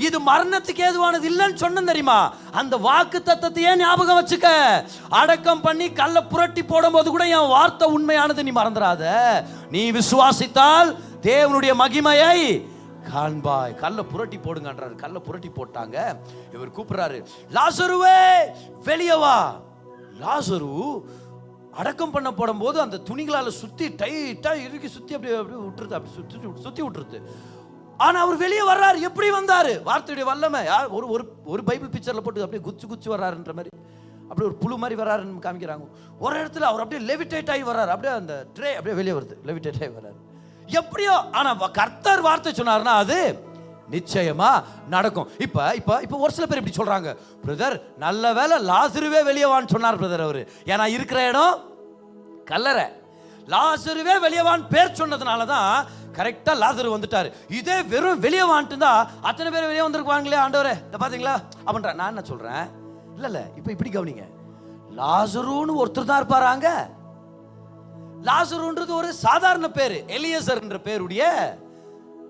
இது மரணத்துக்கு ஏதுவானது இல்லைன்னு சொன்னேன் தெரியுமா? அந்த வாக்கு தத்தத்தையே ஞாபகம் வச்சுக்க. அடக்கம் பண்ணி கல்லை புரட்டி போடும் போது கூட என் வார்த்தை உண்மையானது, நீ மறந்துடாத. நீ விசுவாசித்தால் தேவனுடைய மகிமையை காண்பாய். கல்லை புரட்டி போடுங்கன்றாரு. கல்லை புரட்டி போட்டாங்க. இவர் கூப்பிடுறாரு, லாசருவே வெளியே வா. லாசரு அடக்கம் பண்ண போடும் போது அந்த துணிகளால் சுற்றி டைட்டா இறுக்கி சுற்றி அப்படியே விட்டுருது, அப்படி சுற்றி விட்டுருது. ஆனா அவர் வெளியே வர்றாரு. எப்படி வந்தாரு? வார்த்தையுடைய வல்லமை. ஒரு பைபிள் பிக்சர்ல போட்டு அப்படியே குச்சி வர்றாருன்ற மாதிரி, அப்படியே ஒரு புழு மாதிரி வர்றாருன்னு காமிக்கிறாங்க. ஒரு இடத்துல அவர் அப்படியே லெவிடேட் ஆகி வர்றாரு. அப்படியே அந்த ட்ரே அப்படியே வெளியே வருது, லெவிடேட் ஆகி வர்றாரு. எப்படியோ ஆனா கர்த்தர் வார்த்தை சொன்னார்னா அது நிச்சயமா நடக்கும். இப்ப ஒரு சில பேர் இப்படி சொல்றாங்க, பிரதர் நல்ல வேலை லாசருவே வெளியே வான்னு சொன்னார் பிரதர். அவரு ஏன்னா இருக்கிற இடம் கல்லறை. லாசருவே வெளியவான் பேர் சொன்னதுனாலதான் கரெக்டா லாசரு வந்துட்டாரு. இதே வெறும் வெளியே வான்ட்டு தான் அத்தனை பேர் வெளியே வந்திருக்குவாங்களே, ஆண்டவரே இத பாத்தீங்களா அப்படின்ற. நான் என்ன சொல்றேன், இல்ல இப்ப இப்படி கவனிங்க, லாசருன்னு ஒருத்தர் தான் இருப்பாராங்க. லாசருன்றது ஒரு சாதாரண பேரு, எலியேசர் என்ற பேருடைய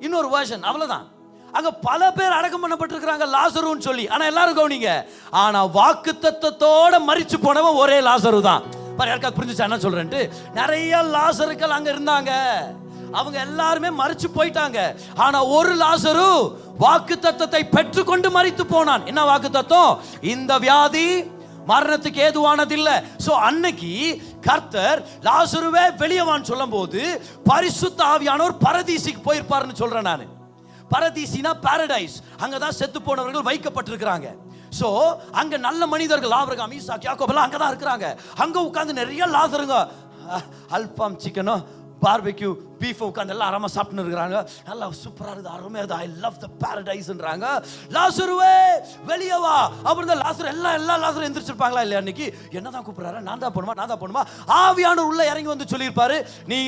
இன்னொரு வெர்ஷன், அவ்வளவுதான். அங்க பல பேர் அடக்கம் பண்ணப்பட்டிருக்கிறாங்க லாசருன்னு சொல்லி. ஆனா எல்லாரும் கவனிங்க, ஆனா வாக்கு தத்தத்தோட மரிச்சு போனவன் ஒரே லாசரு தான். யாருக்காவது புரிஞ்சுச்சா என்ன சொல்றேன்ட்டு? நிறைய லாசருக்கள் அங்க இருந்தாங்க, அவங்க எல்லாருமே மரிச்சு போயிட்டாங்க. ஆனா ஒரு லாசரு வாக்கு தத்தத்தை பெற்றுக்கொண்டு மரித்து போனான். என்ன வாக்கு தத்தம்? இந்த வியாதி மரணத்துக்கு ஏதுவானது இல்ல. சோ அன்னைக்கு கர்த்தர் லாசருவே வெளியவான்னு சொல்லும் போது பரிசுத்த ஆவியானவர் பரதீசிக்கு போயிருப்பாருன்னு சொல்றேன் நான். பரதீசினா பாரடைஸ், அங்கதான் செத்து போனவர்கள் வைக்கப்பட்டிருக்கிறாங்க. சோ அங்க நல்ல மனிதர்கள் ஆபிரகாம், ஈசாக், யாக்கோபு எல்லாம் அங்கதான் இருக்கிறாங்க. அங்க உட்கார்ந்து நிறைய லாசருங்க அல்பாம் சிக்கனோ பார்பெக்யூ பீஃப் உட்காந்து எல்லாம் ஆராம சாப்பிட்டு இருக்கிறாங்க. நல்லா சூப்பரா இருக்குது, அருமையா இருக்குது, ஐ லவ் த பாரடைஸ்ன்றாங்க. லாசருவே வெளியே வா. அப்புறம் தான் லாசர் எல்லா லாசரும் எந்திரிச்சிருப்பாங்களா இல்லையா? அன்னைக்கு என்னதான் கூப்பிடுறாரு? நான் தான் போணுமா? ஆவியானவர் உள்ள இறங்கி வந்து சொல்லியிருப்பாரு, நீ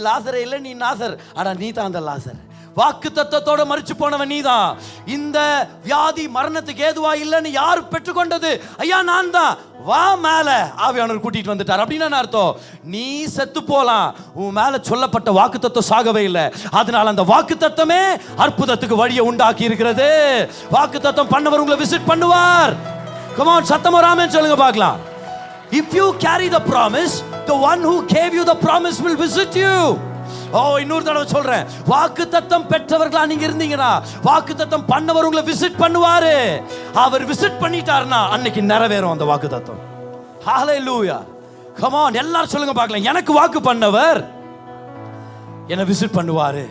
லாசரே இல்லை, நீ நாசர். ஆனா நீ தான் அந்த லாசர். வாக்கு தத்தத்தோட மரிச்சு போனவன் நீதான். இந்த வியாதி மரணத்துக்கு ஏதுவா இல்லைன்னு யார் பெற்றுக்கொண்டது? ஐயா நான் தான். வா மேல. ஆவியானவர் கூட்டிட்டு வந்துட்டார். அப்படின்னா அர்த்தம், நீ செத்து போலாம், உன் மேல சொல்லப்பட்ட வாக்கு தத்தம் சாகவே இல்லை. அதனால அந்த வாக்கு தத்தமே அற்புதத்துக்கு வழியை உண்டாக்கி இருக்கிறது. வாக்கு தத்தம் பண்ணவர் உங்களை விசிட் பண்ணுவார். Come on, சத்தமா ராமன் சொல்லுங்க பார்க்கலாம். If you carry the promise, the one who gave you the promise will visit you. இன்னொரு தடவை சொல்றேன், வாக்கு தத்தம் பெற்றவர்களா நீங்க இருந்தீங்கன்னா வாக்கு தத்தம் பண்ணவர் உங்களை விசிட் பண்ணுவாரு. அவர் விசிட் பண்ணிட்டாருன்னா அன்னைக்கு நிறைவேறும் அந்த வாக்கு தத்தம். ஹalleluya. come on, எல்லாரும் சொல்லுங்க பார்க்கலாம், எனக்கு வாக்கு பண்ணவர் என்ன விசிட் பண்ணுவாரு.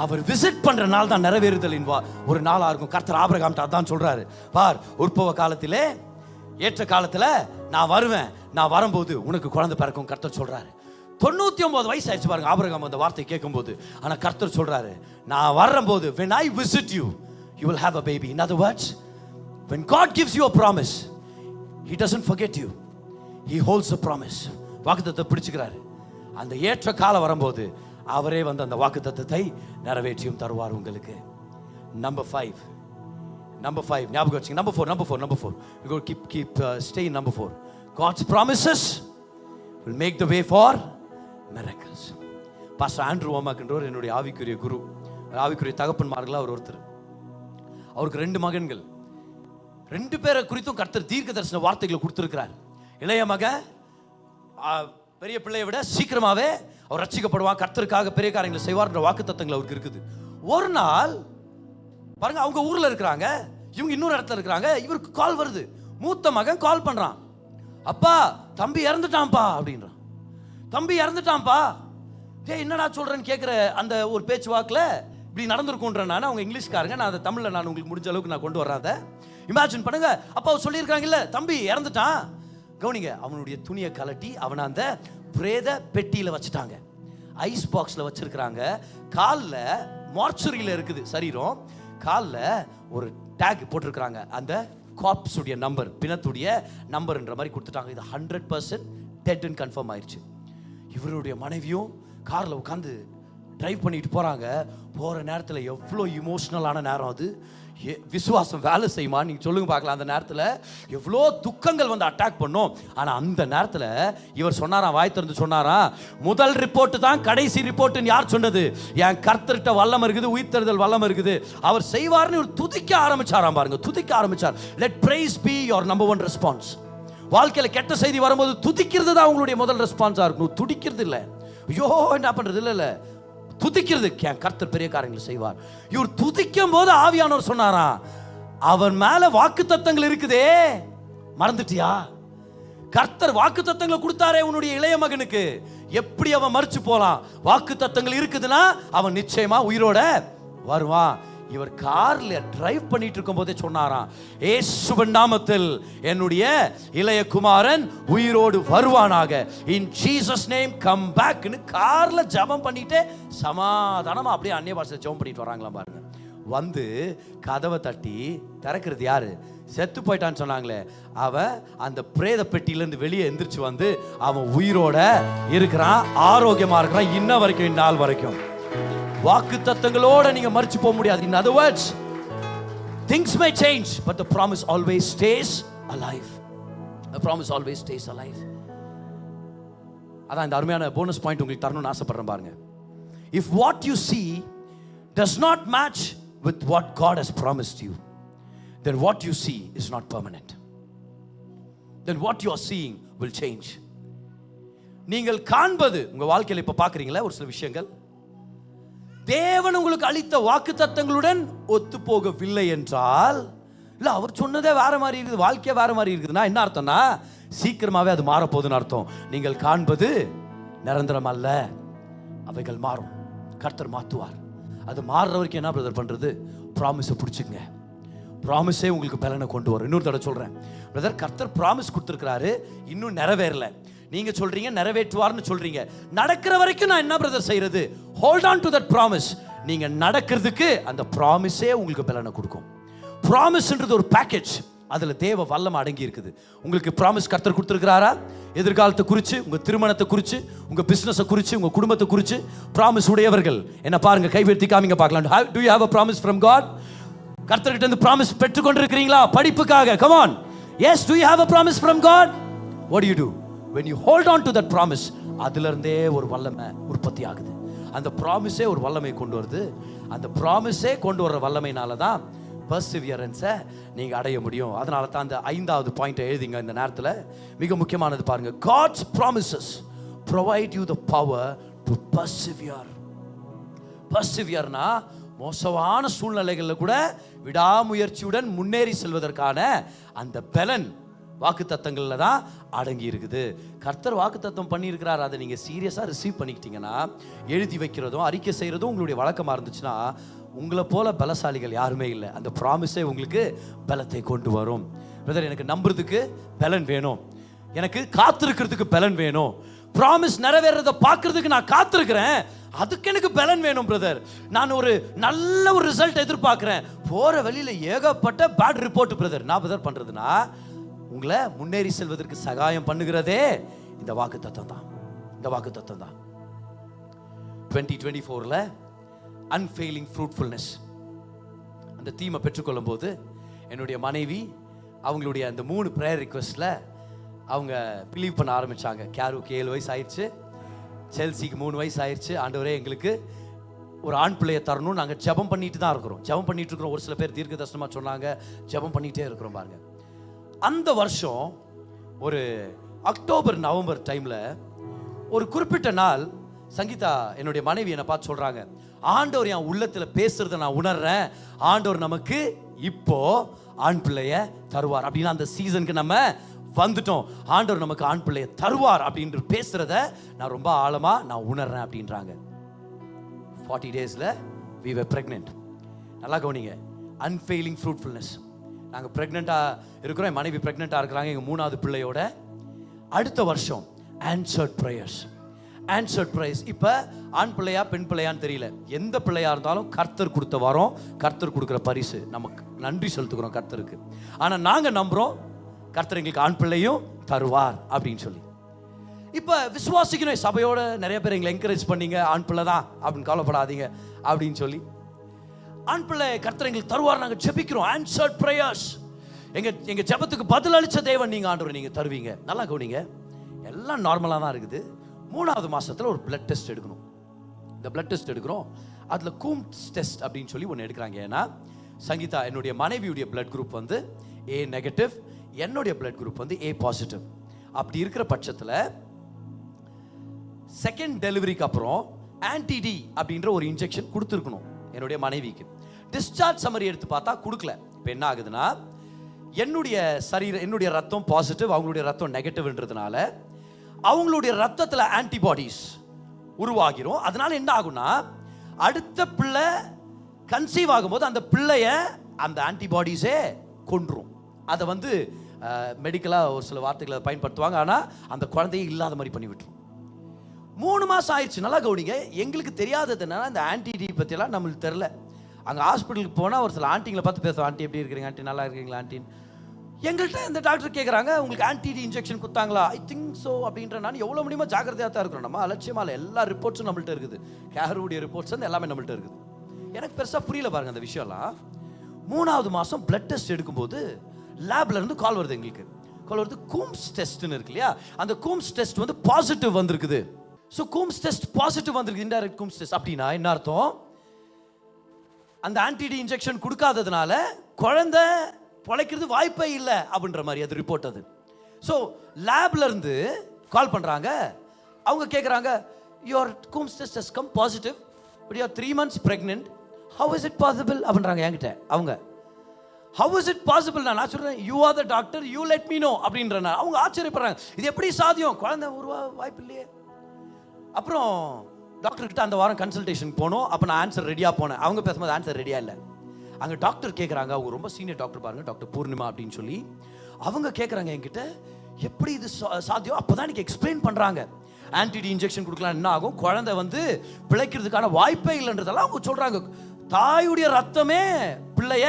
அவர் விசிட் பண்ற நாள் தான் நிறைவேறுதலின் ஒரு நாளா இருக்கும். கர்த்தர் ஆபிரகாம்ட்ட அதான் சொல்றாரு, பார் உற்பவ காலத்திலே ஏற்ற காலத்துல நான் வருவேன், நான் வரும்போது உனக்கு குழந்தை பிறக்கும். கர்த்தர் சொல்றாரு. 99 வயசு ஆயிடுச்சு பாருங்க ஆபிரகாம் அந்த வார்த்தை கேட்கும்போது. ஆனா கர்த்தர் சொல்றாரு, நான் வரும்போது when I visit you, you will have a baby. In other words, when God gives you a promise, he doesn't forget you. He holds the promise. வாக்குத்தத்தத்தை பிடிச்சுக்கிறாரு. அந்த ஏற்ற காலம் வரும்போது அவரே வந்து அந்த வாக்குத்தத்தத்தை நிறைவேற்றியும் தருவார் உங்களுக்கு. Number 5 ஞாபகம் வச்சுங்க. Number 4 we go keep stay in number 4. God's promises will make the way for miracles. Pastor Andrew ஓமாக்ன்றவர் என்னுடைய ஆவிக்குரிய குரு, ஆவிக்குரிய தகப்பன்மார்கள் அவர் ஒருத்தர். அவருக்கு 2 மகன்கள். 2 பேரை குறித்தும் கர்த்தர் தீர்க்க தரிசன வார்த்தைகளை கொடுத்திருக்கிறார். இளைய மகன் பெரிய பிள்ளையை விட சீக்கிரமாவே அவர் ரட்சிக்கப்படுவான், கர்த்தருக்காக பெரிய காரியங்களை செய்வார்ன்ற வாக்குத்தத்தங்கள் அவருக்கு இருக்குது. ஒரு நாள் பாருங்க, அவங்க ஊர்ல இருக்கிறாங்க, இவங்க இன்னொரு இடத்துல இருக்கிறாங்க. இவருக்கு கால் வருது. மூத்த மகன் கால் பண்றான், அப்பா தம்பி இறந்துட்டான்ப்பா அப்படின்றான். தம்பி இறந்துட்டான்ப்பா. என்னடா சொல்றேன்னு கேட்குற அந்த ஒரு பேச்சு வாக்கில் இப்படி நடந்திருக்குன்ற நான். அவங்க இங்கிலீஷ்காரங்க, நான் அதை தமிழில் நான் உங்களுக்கு முடிஞ்ச அளவுக்கு நான் கொண்டு வர்றேன். அதை இமேஜின் பண்ணுங்க. அப்பா சொல்லியிருக்காங்க இல்ல தம்பி இறந்துட்டான். கவனிங்க, அவனுடைய துணியை கலட்டி அவனை அந்த பிரேத பெட்டியில் வச்சுட்டாங்க, ஐஸ் பாக்ஸில் வச்சிருக்கிறாங்க. காலில் மார்ச்சுரியில் இருக்குது சரீரம், காலில் ஒரு டேக் போட்டிருக்கிறாங்க, அந்த கார்ப்ஸுடைய நம்பர், பிணத்துடைய நம்பர்ன்ற மாதிரி கொடுத்துட்டாங்க. இது 100% டெட்னு கன்ஃபார்ம் ஆயிடுச்சு. இவருடைய மனைவியும் காரில் உட்காந்து டிரைவ் பண்ணிட்டு போகிறாங்க. போகிற நேரத்தில் எவ்வளோ இமோஷ்னலான நேரம் அது. விசுவாசம் வேலை செய்யுமா நீங்கள் சொல்லுங்க பார்க்கலாம். அந்த நேரத்தில் எவ்வளோ துக்கங்கள் வந்து அட்டாக் பண்ணும். ஆனால் அந்த நேரத்தில் இவர் சொன்னாராம், வாய் திறந்து சொன்னாராம், முதல் ரிப்போர்ட்டு தான் கடைசி ரிப்போர்ட்டுன்னு யார் சொன்னது? என் கர்த்தர்கிட்ட வல்லம் இருக்குது, உயிர்த்தெழுதல் வல்லம் இருக்குது, அவர் செய்வார்னு இவர் துதிக்க ஆரம்பிச்சாராம். பாருங்க, துதிக்க ஆரம்பிச்சார். Let price be your number 1 response. வாழ்க்கையில் கெட்ட செய்தி வரும்போது துதிக்கிறது தான் உங்களுடைய முதல் ரெஸ்பான்ஸாக இருக்கும். துடிக்கிறது இல்லை, ஐயோ என்ன பண்ணுறது, இல்லை துதிக்கிறது. கர்த்தர் பெரிய காரியங்களை செய்வார். இவர் துதிக்கும் போது ஆவியானவர் சொன்னாராம், அவன் மேல வாக்கு தத்தங்கள் இருக்குதே, மறந்துட்டியா? கர்த்தர் வாக்கு தத்தங்களை கொடுத்தாரே உன்னுடைய இளைய மகனுக்கு, எப்படி அவன் மறிச்சு போலாம்? வாக்கு தத்தங்கள் இருக்குதுன்னா அவன் நிச்சயமா உயிரோட வருவான். இவர் கார்ல டிரைவ் பண்ணிட்டு இருக்கும் போதே சொன்னாராம், இயேசுவின் நாமத்தில் என்னுடைய இளைய குமாரன் உயிரோடு வருவானாக, இன் ஜீசஸ் நேம் கம் பேக்னு கார்ல ஜெபம் பண்ணிட்டு சமாதானமா அப்படியே அந்நிய பாஷையில ஜெபம் பண்ணிட்டு வராங்களாம். பாருங்க, வந்து கதவை தட்டி திறக்கிறது யாரு? செத்து போயிட்டான்னு சொன்னாங்களே அவன் அந்த பிரேத பெட்டியிலேருந்து வெளியே எந்திரிச்சு வந்து அவன் உயிரோட இருக்கிறான், ஆரோக்கியமா இருக்கிறான், இன்ன வரைக்கும், இந்நாள் வரைக்கும். வாக்கு தத்தங்களோட நீங்க மறிச்சு போக முடியாது. In other words, things may change, but the promise always stays alive. The promise always stays alive. அதான் இந்த அருமையான போனஸ் பாயிண்ட் உங்களுக்கு தரணும்னு ஆசைப்படுறேன். பாருங்க, if what you see does not match with what God has promised you, then what you see is not permanent. Then what you are seeing will change. நீங்கள் காண்பது உங்க வாழ்க்கையில் இப்ப பாக்குறீங்களா ஒரு சில விஷயங்கள், தேவன் உங்களுக்கு அளித்த வாக்கு தத்தங்களுடன் ஒத்து போகவில்லை என்றால், இல்ல அவர் சொன்னதே வேற மாதிரி இருக்குது, வாழ்க்கையே வேற மாதிரி இருக்குதுன்னா என்ன அர்த்தம்னா, சீக்கிரமாவே அது மாறப்போகுதுன்னு அர்த்தம். நீங்கள் காண்பது நிரந்தரம் அல்ல, அவைகள் மாறும், கர்த்தர் மாத்துவார். அது மாறுற வரைக்கும் என்ன பிரதர் பண்றது? ப்ராமிஸை பிடிச்சிங்க. ப்ராமிஸே உங்களுக்கு பலனை கொண்டு வரும். இன்னொரு தடவை சொல்றேன் பிரதர், கர்த்தர் ப்ராமிஸ் கொடுத்துருக்கிறாரு, இன்னும் நிறைவேறல, நீங்க சொல்றீங்க நிறைவேற்றுவார்னு சொல்றீங்க. நடக்கிற வரைக்கும் நான் என்ன பிரதர் செய்யறது? Hold on to that promise. நீங்க நடக்கிறதுக்கு அந்த ப்ராமிஸே உங்களுக்கு பலனை கொடுக்கும். ப்ராமிஸ்ன்றது ஒரு பேக்கேஜ், அதுல தேவ வல்லமை அடங்கி இருக்குது. உங்களுக்கு ப்ராமிஸ் கர்த்தர் கொடுத்திருக்கிறாரா? எதிர்காலத்தை குறித்து, உங்க திருமணத்தை குறித்து, உங்க பிசினஸை குறித்து, உங்க குடும்பத்தை குறித்து ப்ராமிஸ் உடையவர்கள் என்ன பாருங்க, கைவெட்டி காமிங்க பார்க்கலாம். Do you have a promise from God? கர்த்தர்கிட்ட இருந்து ப்ராமிஸ் பெற்று கொண்டிருக்கிறீங்களா படிப்புக்காக? Come on. Yes, do you have a promise from God? What do you do? When you hold on to that promise, அதுல இருந்தே ஒரு வல்லமை உற்பத்தி ஆகுது. அந்த ப்ராமிஸே ஒரு வல்லமை கொண்டு வருது. அந்த ப்ராமிஸே கொண்டு வர வல்லமைனால தான் பர்சிவியரன்ஸை நீங்க அடைய முடியும். அதனால தான் அந்த 5வது பாயிண்ட் எழுதிங்க இந்த நேரத்தில். மிக முக்கியமானது பாருங்க, God's promises provide you the power to persevere. பர்சிவியர்னா மோசமான சூழ்நிலைகளில் கூட விடாமுயற்சியுடன் முன்னேறி செல்வதற்கான அந்த பலன் வாக்குத்தத்தங்கள்ல தான் அடங்கி இருக்குது. கர்த்தர் வாக்குத்தத்தம் பண்ணியிருக்கிறார், அதை நீங்க சீரியஸா ரிசீவ் பண்ணிக்கிட்டீங்கன்னா, எழுதி வைக்கிறதும் அறிக்கை செய்யறதும் உங்களுடைய வழக்கமா இருந்துச்சுன்னா, உங்களை போல பலசாலிகள் யாருமே இல்லை. அந்த ப்ராமிஸே உங்களுக்கு பலத்தை கொண்டு வரும். பிரதர், எனக்கு நம்புறதுக்கு பலன் வேணும், எனக்கு காத்திருக்கிறதுக்கு பலன் வேணும், ப்ராமிஸ் நிறைவேறதை பார்க்கறதுக்கு நான் காத்திருக்கிறேன், அதுக்கு எனக்கு பலன் வேணும் பிரதர். நான் ஒரு நல்ல ஒரு ரிசல்ட் எதிர்பார்க்கிறேன், போற வழியில ஏகப்பட்ட பேட் ரிப்போர்ட் பிரதர். நான் பிரதர் பண்றதுன்னா உங்களை முன்னேறி செல்வதற்கு சகாயம் பண்ணுகிறதே இந்த வாக்குத்தத்தம் தான். இந்த வாக்குத்தத்தம் தான் 2024ல அன்ஃபெயிலிங் ஃப்ரூட்ஃபுல்னஸ் அந்த தீமை பெற்றுக்கொள்ளும் போது என்னுடைய மனைவி அவங்களுடைய அந்த 3 ப்ரேயர் ரிக்வெஸ்ட்ல அவங்க பிலீவ் பண்ண ஆரம்பிச்சாங்க. கேருக்கு 7 வயசு ஆயிடுச்சு, செல்சிக்கு 3 வயசு ஆயிடுச்சு. ஆண்டவரே எங்களுக்கு ஒரு ஆண் பிள்ளையை தரணும். நாங்கள் ஜெபம் பண்ணிட்டு தான் இருக்கிறோம், ஜெபம் பண்ணிட்டு இருக்கிறோம். ஒரு சில பேர் தீர்க்க தரிசனமா சொன்னாங்க, ஜெபம் பண்ணிட்டே இருக்கிறோம் பாருங்க. அந்த வருஷம் ஒரு அக்டோபர் நவம்பர் டைம்ல ஒரு குறிப்பிட்ட நாள் சங்கீதா என்னுடைய மனைவி என்னை பார்த்து சொல்றாங்க, ஆண்டவர் என் உள்ளத்துல பேசுறத நான் உணர்றேன், ஆண்டவர் நமக்கு இப்போ ஆண் பிள்ளைய தருவார் அப்படின்னு. அந்த சீசனுக்கு நம்ம வந்துட்டோம், ஆண்டவர் நமக்கு ஆண் பிள்ளைய தருவார் அப்படின்னு பேசுறத நான் ரொம்ப ஆழமா நான் உணர்றேன் அப்படின்றாங்க. 40 daysல we were pregnant. நல்லா கவனிங்க, unfailing fruitfulness. நாங்கள் ப்ரெக்னெண்ட்டாக இருக்கிறோம், என் மனைவி ப்ரெக்னெண்ட்டாக இருக்கிறாங்க எங்கள் 3வது பிள்ளையோட. அடுத்த வருஷம் ஆன்சர்ட் ப்ரேயர்ஸ். Answered prayers. இப்போ ஆண் பிள்ளையா பெண் பிள்ளையான்னு தெரியல, எந்த பிள்ளையாக இருந்தாலும் கர்த்தர் கொடுத்த வரோம், கர்த்தர் கொடுக்குற பரிசு, நமக்கு நன்றி செலுத்துக்கிறோம் கர்த்தருக்கு. ஆனால் நாங்கள் நம்புகிறோம் கர்த்தர் எங்களுக்கு ஆண் பிள்ளையும் தருவார் அப்படின்னு சொல்லி. இப்போ விசுவாசிக்கணும். சபையோட நிறைய பேர் எங்களை என்கரேஜ் பண்ணீங்க, ஆண் பிள்ளை தான் அப்படின்னு கவலைப்படாதீங்க அப்படின்னு சொல்லி. ஆண் பிள்ளை கர்த்தர் எங்களுக்கு தருவார், நாங்கள் ஜெபிக்கிறோம். Answered prayers. எங்க ஜெபத்துக்கு பதில் அளிச்ச தேவன் நீங்க ஆண்டவர், நீங்க தருவீங்க. நல்லா கவனிங்க, எல்லாம் நார்மலாக தான் இருக்குது. 3வது மாசத்துல ஒரு பிளட் டெஸ்ட் எடுக்கணும். இந்த பிளட் டெஸ்ட் எடுக்கிறோம், அதுல கூம்ஸ் டெஸ்ட் அப்படின்னு சொல்லி ஒன்று எடுக்கிறாங்க. ஏன்னா சங்கீதா என்னுடைய மனைவியுடைய பிளட் குரூப் வந்து A நெகட்டிவ், என்னுடைய பிளட் குரூப் வந்து A பாசிட்டிவ். அப்படி இருக்கிற பட்சத்தில் செகண்ட் டெலிவரிக்கு அப்புறம் ஆன்டிடி அப்படின்ற ஒரு இன்ஜெக்ஷன் கொடுத்துருக்கணும் என்னுடைய மனைவிக்கு. டிஸ்சார்ஜ் சம்மரி எடுத்து பார்த்தா கொடுக்கல. இப்போ என்ன ஆகுதுன்னா, என்னுடைய ரத்தம் பாசிட்டிவ், அவங்களுடைய ரத்தம் நெகட்டிவ்ன்றதுனால அவங்களுடைய ரத்தத்தில் ஆன்டிபாடிஸ் உருவாகிரும். அதனால என்ன ஆகும்னா, அடுத்த பிள்ளை கன்சீவ் ஆகும்போது அந்த பிள்ளைய அந்த ஆன்டிபாடிஸே கொன்றும். அதை வந்து மெடிக்கலாக ஒரு சில வார்த்தைகளை பயன்படுத்துவாங்க, ஆனால் அந்த குழந்தையை இல்லாத மாதிரி பண்ணி விட்டுரும். 3 மாதம் ஆயிடுச்சு. நல்லா கவனிங்க, எங்களுக்கு தெரியாதது என்னன்னா, இந்த ஆன்டிடி பற்றியெல்லாம் நம்மளுக்கு தெரில. அங்கே ஹாஸ்பிட்டலுக்கு போனால் ஒரு சில ஆண்டிங்களை பார்த்து பேசுவோம், ஆண்டி எப்படி இருக்கிறீங்க, ஆண்டி நல்லா இருக்கீங்களா ஆண்டின்னு. எங்கள்கிட்ட இந்த டாக்டர் கேட்குறாங்க, உங்களுக்கு ஆன்டிடி இன்ஜெக்ஷன் கொடுத்தாங்களா? ஐ திங்க் ஸோ அப்படின்ற. நான் எவ்வளோ முடியுமோ ஜாக்கிரதையாக தான் இருக்கிறோம், நம்ம அலட்சியமாக இல்லை. எல்லா ரிப்போர்ட்ஸும் நம்மள்ட்ட இருக்குது, கேருடைய ரிப்போர்ட்ஸ் வந்து எல்லாமே நம்மள்ட்ட இருக்குது. எனக்கு பெருசாக புரியல பாருங்க அந்த விஷயம்லாம். 3வது மாதம் பிளட் டெஸ்ட் எடுக்கும்போது லேப்ல இருந்து கால் வருது எங்களுக்கு. கால் வருது, கூம்ஸ் டெஸ்ட்னு இருக்கு இல்லையா, அந்த கூம்ஸ் டெஸ்ட் வந்து பாசிட்டிவ் வந்திருக்குது. ஸோ கூம்ஸ் டெஸ்ட் பாசிட்டிவ் வந்திருக்கு, இன்டைரக்ட் கூம்ஸ் டெஸ்ட். அப்படின்னா என்ன அர்த்தம்? அந்த ஆன்டிடி இன்ஜெக்ஷன் கொடுக்காததுனால குழந்தை பிழைக்கிறது வாய்ப்பே இல்லை அப்படின்ற மாதிரி அது ரிப்போர்ட். அது ஸோ லேப்ல இருந்து கால் பண்றாங்க, அவங்க கேட்குறாங்க, your Coombs test has come positive but you are 3 months pregnant, how is it possible அப்படின்றாங்க என்கிட்ட. அவங்க how is it possible? நான் சொல்றேன், you are the doctor, you let me know அப்படின்றேன். அவங்க ஆச்சரியப்படுறாங்க, இது எப்படி சாத்தியம், குழந்தை உருவா வாய்ப்பு இல்லையே. அப்புறம் டாக்டர்கிட்ட அந்த வாரம் கன்சல்டேஷன் போனோம். அப்போ நான் ஆன்சர் ரெடியாக போனேன், அவங்க பேசும்போது ஆன்சர் ரெடியாக இல்லை. அங்கே டாக்டர் கேட்குறாங்க, அவங்க ரொம்ப சீனியர் டாக்டர் பாருங்க, டாக்டர் பூர்ணிமா அப்படின்னு சொல்லி. அவங்க கேட்குறாங்க என்கிட்ட, எப்படி இது சாத்தியம்? அப்போதான் எனக்கு எக்ஸ்பிளைன் பண்ணுறாங்க. ஆன்டிடி இன்ஜெக்ஷன் கொடுக்கலாம் என்ன ஆகும், குழந்தை வந்து பிழைக்கிறதுக்கான வாய்ப்பே இல்லைன்றதெல்லாம் அவங்க சொல்கிறாங்க. தாயுடைய ரத்தமே பிள்ளைய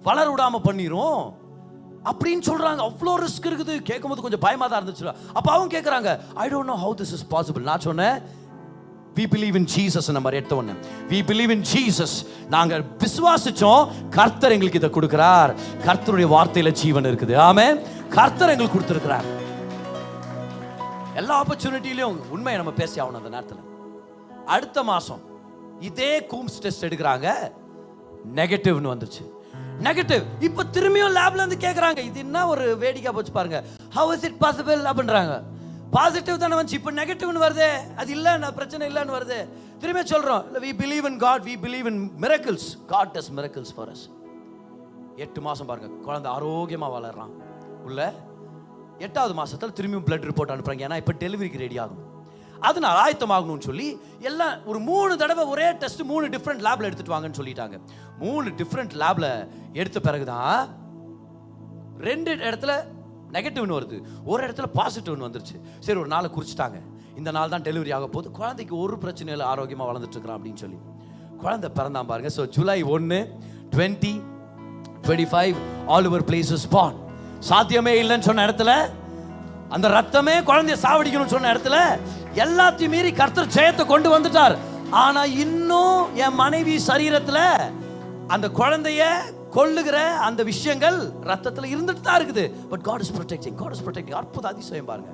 வளர விடாமல் பண்ணிரும் அப்படின்னு சொல்கிறாங்க. அவ்வளோ ரிஸ்க் இருக்குது. கேட்கும்போது கொஞ்சம் பயமாக தான் இருந்துச்சு. அப்போ அவங்க கேட்குறாங்க, I don't know how this is possible. நான் சொன்னேன், we believe in Jesus. நம்ம எடுத்த உடனே we believe in Jesus. நாங்கள் விசுவாசிச்சோம், கர்த்தர் எங்களுக்கு இதை கொடுக்கிறார். கர்த்தருடைய வார்த்தையில ஜீவன் இருக்குது. ஆமென். கர்த்தர் எங்களுக்கு கொடுத்திருக்கிறார். எல்லா ஆப்பர்ச்சுனிட்டிலையும் உண்மையை நம்ம பேசி ஆகணும். அந்த நேரத்தில் அடுத்த மாசம் இதே கூம்ஸ் டெஸ்ட் எடுக்கிறாங்க, நெகட்டிவ்னு வந்துருச்சு. நெகட்டிவ். இப்ப திரும்பியும் லேப்ல இருந்து கேக்குறாங்க, இது என்ன ஒரு வேடிக்கை போச்சு பாருங்க. how is it possible அப்படின்றாங்க. பாசிட்டிவ் தானே வந்துச்சு, இப்போ நெகட்டிவ்னு வருது. அது இல்லைன்னு பிரச்சனை இல்லைன்னு வருது. திரும்ப சொல்கிறோம், we believe in God, we believe in miracles. God does miracles for us. 8 மாதம் பாருங்க, குழந்தை ஆரோக்கியமாக வளர்றான். உள்ள 8வது மாதத்தில் திரும்பியும் பிளட் ரிப்போர்ட் அனுப்புகிறாங்க. ஏன்னா இப்போ டெலிவரிக்கு ரெடி ஆகும், அதனால் ஆயத்தமாகணும்னு சொல்லி எல்லாம் ஒரு 3 தடவை ஒரே டெஸ்ட் 3 டிஃப்ரெண்ட் லேபில் எடுத்துட்டு வாங்கன்னு சொல்லிட்டாங்க. 3 டிஃப்ரெண்ட் லேபில் எடுத்த பிறகுதான் 2 இடத்துல நெகட்டிவ்னு வருது, ஒரு இடத்துல பாசிட்டிவ்னு வந்துருச்சு. சரி, ஒரு நாளை குறிச்சிட்டாங்க, இந்த நாள் தான் டெலிவரி ஆக போகுது, குழந்தைக்கு ஒரு பிரச்சனையில் ஆரோக்கியமாக வளர்ந்துட்டு இருக்கிறான் அப்படின்னு சொல்லி குழந்தை பிறந்தான் பாருங்க. So July 1, 2025 Oliver places born. சாத்தியமே இல்லைன்னு சொன்ன இடத்துல, அந்த ரத்தமே குழந்தைய சாவடிக்கணும்னு சொன்ன இடத்துல எல்லாத்தையும் மீறி கர்த்தர் ஜெயத்தை கொண்டு வந்துட்டார். ஆனா இன்னும் என் மனைவி சரீரத்துல அந்த குழந்தைய கொல்லுகிற அந்த விஷயங்கள் ரத்தத்தில் இருந்துட்டு தான் இருக்குது. But God is protecting, God is protecting. அற்புத அதிசயம் பாருங்க.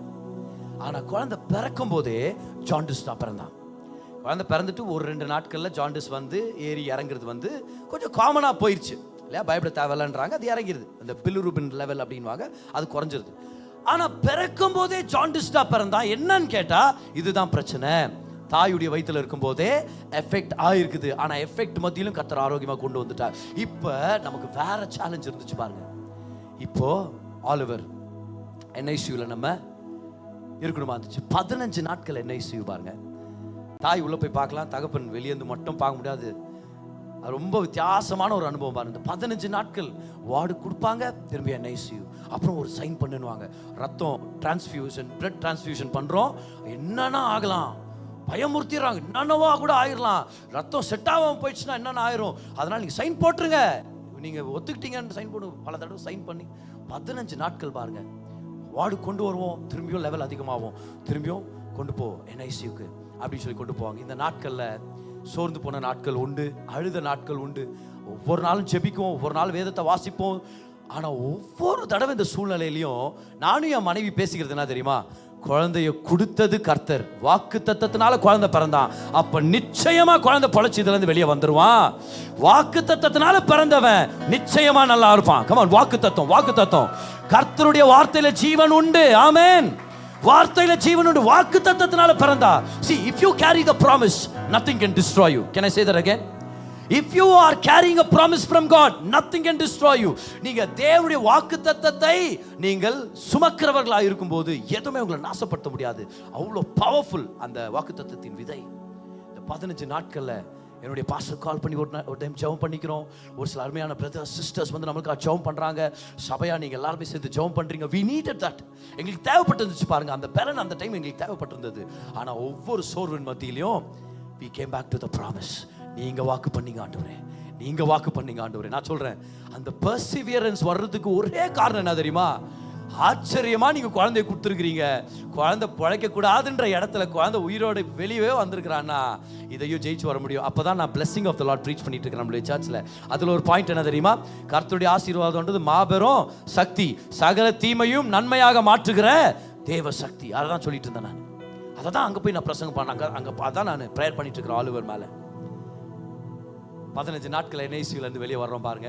ஆனா குழந்தை பிறக்கும் போதே ஜாண்டிஸ் தான் பிறந்தான். குழந்தை பிறந்துட்டு ஒரு 2 நாட்கள்ல ஜாண்டிஸ் வந்து ஏறி இறங்குறது வந்து கொஞ்சம் காமனா போயிடுச்சு இல்லையா, பயப்பட தேவையில்லைன்றாங்க. அது இறங்கிடுது, அந்த பிலிருபின் லெவல் அப்படின்வாங்க, அது குறைஞ்சிருது. ஆனா பிறக்கும் போதே ஜாண்டிஸ் தான் பிறந்தான். என்னன்னு கேட்டா, இதுதான் பிரச்சனை. தாயுடைய வயிற்றுல இருக்கும் போதே எஃபெக்ட் ஆயிருக்குது. ஆனா எஃபெக்ட் மத்தியிலும் கர்த்தர் ஆரோக்கியமா கொண்டு வந்துட்டார். இப்ப நமக்கு வேற சேலஞ்ச் இருந்துச்சு பாருங்க. இப்போ ஆலிவர் NICUல நம்ம இருக்கணுமா இருந்துச்சு. 15 நாட்கள் NICU பாருங்க. தாய் உள்ள போய் பார்க்கலாம், தகப்பன் வெளியேந்து மட்டும் பார்க்க முடியாது. அது ரொம்ப வித்தியாசமான ஒரு அனுபவம் பாருங்க. 15 நாட்கள் வார்டு கொடுப்பாங்க, திரும்பி NICU. அப்புறம் ஒரு சைன் பண்ணுவாங்க, ரத்தம் டிரான்ஸ்ஃபியூஷன், பிளட் டிரான்ஸ்ஃபியூஷன் பண்றோம், என்னன்னா ஆகலாம், பயமுறுத்திடுறாங்க, என்னென்னவா கூட ஆயிடலாம், ரத்தம் செட் ஆகாம போயிடுச்சுன்னா என்னென்ன ஆயிரும், அதனால நீங்க சைன் போட்டுருங்க, நீங்க ஒத்துக்கிட்டீங்கன்னு சைன் போட்டு பல தடவை சைன் பண்ணி 15 நாட்கள் பாருங்க. வார்டு கொண்டு வருவோம், திரும்பியும் லெவல் அதிகமாகும், திரும்பியும் கொண்டு போ NICUக்கு அப்படின்னு சொல்லி கொண்டு போவாங்க. இந்த நாட்கள்ல சோர்ந்து போன நாட்கள் உண்டு, அழுத நாட்கள் உண்டு. ஒவ்வொரு நாளும் ஜெபிக்குவோம், ஒவ்வொரு நாள் வேதத்தை வாசிப்போம். ஆனா ஒவ்வொரு தடவை இந்த சூழ்நிலையிலையும் நானும் என் மனைவி பேசிக்கிறது என்ன தெரியுமா, குழந்தைய கொடுத்தது கர்த்தர், வாக்கு தத்தத்தினால குழந்தை பிறந்தான், அப்ப நிச்சயமா குழந்தை பொழைச்சு இதுல இருந்து வெளியே வந்துருவான். வாக்கு தத்தத்தினால பிறந்தவன் நிச்சயமா நல்லா இருப்பான். கமான், வாக்கு தத்தம், வாக்கு தத்தம். கர்த்தருடைய வார்த்தையில ஜீவன் உண்டு. ஆமென். வார்த்தையில ஜீவன் உண்டு, வாக்கு தத்தத்தினால பிறந்தா. See, if you carry the promise, nothing can destroy you. Can I say that again? If you are carrying a promise from God, nothing can destroy you. நீங்க தேவனுடைய வாக்குத்தத்தத்தை நீங்கள் சுமக்கிறவர்களாக இருக்கும்போது எதுவுமே உங்களை நாசப்படுத்த முடியாது. அவ்வளோ பவர்ஃபுல் அந்த வாக்குத்தத்தத்தின் விதை. இந்த 15 நாட்கள்ல என்னுடைய பாஸ்டர் கால் பண்ணி ஒரு டைம் ஜெபம் பண்ணிக்கிறோம். ஒரு சில அருமையான பிரதர்ஸ் சிஸ்டர்ஸ் வந்து நம்மளுக்கு ஜெபம் பண்றாங்க. சபையா நீங்க எல்லாருமே சேர்ந்து ஜெபம் பண்றீங்க. we needed that. எங்களுக்கு தேவைப்பட்டிருந்துச்சு பாருங்க, அந்த பலன் அந்த டைம் எங்களுக்கு தேவைப்பட்டிருந்தது. ஆனா ஒவ்வொரு சோர்வின் மத்தியிலும் we came back to the promise. நீங்க வாக்கு பண்ணீங்க ஆண்டவரே, நீங்க வாக்கு பண்ணீங்க ஆண்டவரே. நான் சொல்றேன், அந்த பெர்சிவியரன்ஸ் வர்றதுக்கு ஒரே காரணம் என்ன தெரியுமா, ஆச்சரியமா நீங்க குழந்தைய கொடுத்துருக்கிறீங்க. குழந்தை பிழைக்க கூடாதுன்ற இடத்துல குழந்தை உயிரோடு வெளியே வந்திருக்கிறான்னா இதையும் ஜெயிச்சு வர முடியும். அப்பதான் நான் blessing of the Lord preach பண்ணிட்டு இருக்கிறேன் நம்மளுடைய சர்ச்சில். அதுல ஒரு பாயிண்ட் என்ன தெரியுமா, கர்த்தருடைய ஆசீர்வாதம்ன்றது மாபெரும் சக்தி, சகல தீமையும் நன்மையாக மாற்றுகிற தேவ சக்தி. அதான் சொல்லிட்டு இருந்தேன் நான். அதை தான் அங்கே போய் நான் பிரசங்கம் பண்ணாங்க, அங்கே அதான் நான் ப்ரேயர் பண்ணிட்டு இருக்கிறேன் ஆலிவர் மேலே. 15 நாட்கள் NICUலேருந்து வெளியே வர்றோம் பாருங்க.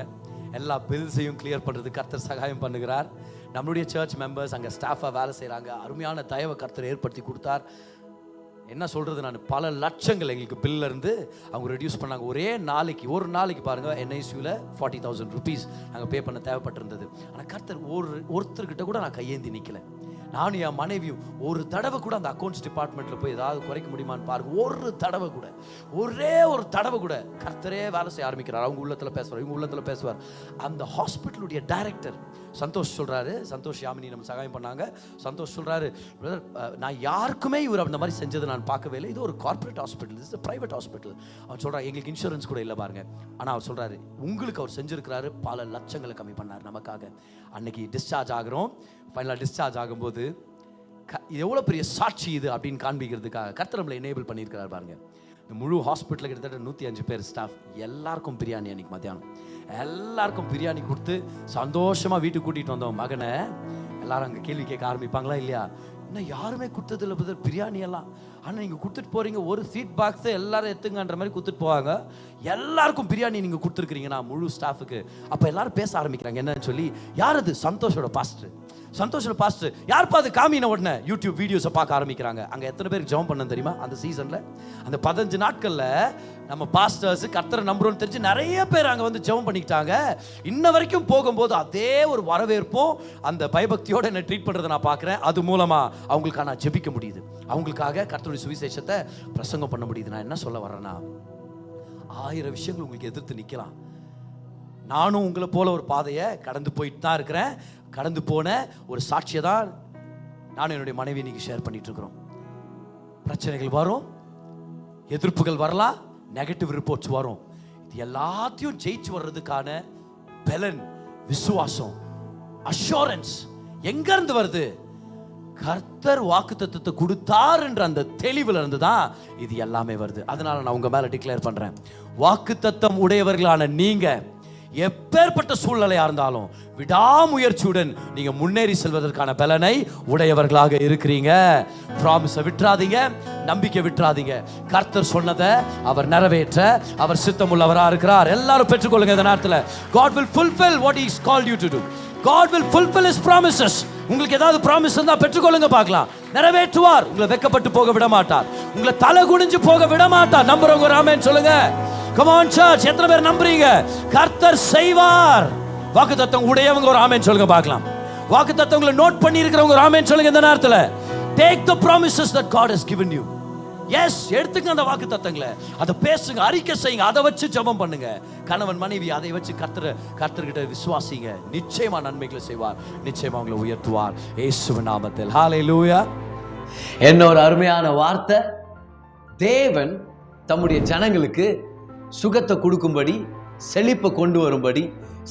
எல்லா பில்ஸையும் கிளியர் பண்ணுறது கர்த்தர் சகாயம் பண்ணுகிறார். நம்மளுடைய சர்ச் மெம்பர்ஸ் அங்கே ஸ்டாஃபாக வேலை செய்கிறாங்க. அருமையான தயவை கர்த்தர் ஏற்படுத்தி கொடுத்தார். என்ன சொல்கிறது, நான் பல லட்சங்கள் எங்களுக்கு பில்ல இருந்து அவங்க ரெடியூஸ் பண்ணாங்க. ஒரு நாளைக்கு பாருங்கள் NICUவில் 40,000 rupees நாங்கள் பே பண்ண தேவைப்பட்டிருந்தது. ஆனால் கர்த்தர் ஒருத்தர்கிட்ட கூட நான் கையேந்தி நிற்கலை. நானும் என் மனைவியும் ஒரு தடவை கூட அந்த அக்கௌண்ட்ஸ் டிபார்ட்மெண்ட்டில் போய் ஏதாவது குறைக்க முடியுமான்னு பாருங்க. ஒரு தடவை கூட, ஒரே ஒரு தடவை கூட கர்த்தரே வேலை செய்ய ஆரம்பிக்கிறார். அவங்க உள்ளத்தில் பேசுவார், இவங்க உள்ளத்தில் பேசுவார். அந்த ஹாஸ்பிட்டலுடைய டைரக்டர் சந்தோஷ் சொல்கிறாரு, சந்தோஷ் யாமினி நம்ம சகாயம் பண்ணாங்க. சந்தோஷ் சொல்கிறாரு, நான் யாருக்குமே இவர் அந்த மாதிரி செஞ்சது நான் பார்க்கவே இல்லை. இது ஒரு கார்பரேட் ஹாஸ்பிட்டல், இது பிரைவேட் ஹாஸ்பிட்டல். அவர் சொல்கிறார், எங்களுக்கு இன்சூரன்ஸ் கூட இல்லை பாருங்க. ஆனால் அவர் சொல்கிறாரு, உங்களுக்கு அவர் செஞ்சுருக்கிறாரு, பல லட்சங்களை கம்மி பண்ணார் நமக்காக. அன்னைக்கு டிஸ்சார்ஜ் ஆகிறோம். ஃபைனலாக டிஸ்சார்ஜ் ஆகும்போது இது எவ்வளோ பெரிய சாட்சி இது அப்படின்னு காண்பிக்கிறதுக்காக கர்த்தர் நம்மளை எனேபிள் பண்ணியிருக்கிறார் பாருங்க. இந்த முழு ஹாஸ்பிட்டலில் கிட்டத்தட்ட 105 பேர் ஸ்டாஃப். எல்லாருக்கும் பிரியாணி, அன்றைக்கி மத்தியானம் எல்லாருக்கும் பிரியாணி கொடுத்து சந்தோஷமாக வீட்டுக்கு கூட்டிகிட்டு வந்தோம் மகனை. எல்லாரும் அங்கே கேள்வி கேட்க ஆரம்பிப்பாங்களா இல்லையா, இன்னும் யாருமே கொடுத்ததில்ல பிரதர் பிரியாணி எல்லாம். ஆனால் நீங்கள் கொடுத்துட்டு போகிறீங்க, ஒரு ஃபீட் பாக்ஸை எல்லாரும் எடுத்துங்கன்ற மாதிரி கொடுத்துட்டு போவாங்க. எல்லாருக்கும் பிரியாணி நீங்கள் கொடுத்துருக்குறீங்கன்னா முழு ஸ்டாஃபுக்கு. அப்போ எல்லாரும் பேச ஆரம்பிக்கிறாங்க, என்னன்னு சொல்லி, யார் அது? சந்தோஷோட பாஸ்டர். சந்தோஷோட பாஸ்டர் யார்ப்பா அது காமின உடனே யூடியூப் வீடியோஸை பார்க்க ஆரம்பிக்கிறாங்க. அங்கே எத்தனை பேருக்கு ஜெபம் பண்ண தெரியுமா அந்த சீசனில்? அந்த 15 நாட்களில் நம்ம பாஸ்டர்ஸ் கர்த்தரை நம்புறோம்னு தெரிஞ்சு நிறைய பேர் அங்கே வந்து ஜெபம் பண்ணிக்கிட்டாங்க. இன்ன வரைக்கும் போகும்போது அதே ஒரு வரவேற்பும் அந்த பயபக்தியோட என்ன ட்ரீட் பண்ணுறதை நான் பார்க்குறேன். அது மூலமாக அவங்களுக்காக நான் ஜெபிக்க முடியுது, அவங்களுக்காக கர்த்தருடைய சுவிசேஷத்தை பிரசங்கம் பண்ண முடியுது. நான் என்ன சொல்ல வர்றேன்னா, 1000 விஷயங்கள் உங்களுக்கு எதிர்த்து நிற்கலாம். நானும் உங்களை போல ஒரு பாதையை கடந்து போயிட்டு தான் இருக்கிறேன். கடந்து போன ஒரு சாட்சியை தான் நானும் என்னுடைய மனைவி இன்னைக்கு ஷேர் பண்ணிட்டு இருக்கிறோம். பிரச்சனைகள் வரும், எதிர்ப்புகள் வரலாம், நெகட்டிவ் ரிப்போர்ட்ஸ் வரும். இது எல்லாத்தையும் ஜெயிச்சு வர்றதுக்கான பலன், விசுவாசம், அஷூரன்ஸ் எங்க இருந்து வருது? கர்த்தர் வாக்குத்தத்தத்தை கொடுத்தார் என்ற அந்த தெளிவுல இருந்து தான் இது எல்லாமே வருது. அதனால நான் உங்க மேல டிக்ளேர் பண்றேன், வாக்குத்தத்தம் உடையவர்களான நீங்க எப்பேற்பட்ட சூழ்நிலையா இருந்தாலும் விடாமுயற்சியுடன் நீங்க முன்னேறி செல்வதற்கான பலனை உடையவர்களாக இருக்கிறீங்க. ப்ராமிஸை விட்டுறாதீங்க, நம்பிக்கை விட்டுறாதீங்க. கர்த்தர் சொன்னதை அவர் நிறைவேற்ற அவர் சித்தமுள்ளவரா இருக்கிறார். எல்லாரும் பெற்றுக்கொள்ளுங்க இந்த நேரத்தில். God will fulfill what he has called you to do. God will fulfill his promises. உங்களுக்கு ஏதாவது ப்ராமிஸ் இருந்தா பெற்றுக்கொள்ளுங்க, பார்க்கலாம். நிறைவேற்றுவார். உங்களை வெக்கப்பட்டு போக விட மாட்டார், உங்களை தலை குனிஞ்சு போக விட மாட்டார். நம்புறவங்க ஒரு ஆமென் சொல்லுங்க. Come on church, எத்தனை பேர் நம்புறீங்க கர்த்தர் செய்வார்? வாக்குத்தத்தம் உடையவங்க ஒரு ஆமென் சொல்லுங்க பார்க்கலாம். வாக்குத்தத்தங்களை நோட் பண்ணி இருக்கிறவங்க ஒரு ஆமென் சொல்லுங்க இந்த நேரத்தில். Take the promises that God has given you. Yes, எடுத்துங்க அந்த வாக்குத்தத்தங்களை, அதை பேசுங்க, அறிக்கை செய்யுங்க, அதை வச்சு ஜெபம் பண்ணுங்க. கணவன் மனைவி அதை வச்சு கர்த்தர்கிட்ட விசுவாசிங்க. நிச்சயமா நன்மைகளை செய்வார், நிச்சயமா உங்களை உயர்த்துவார் இயேசுவின் நாமத்தில். ஹல்லேலூயா. என்ன ஒரு அருமையான வார்த்தை. தேவன் தம்முடைய ஜனங்களுக்கு சுகத்தை கொடுக்கும்படி, செழிப்பை கொண்டு வரும்படி,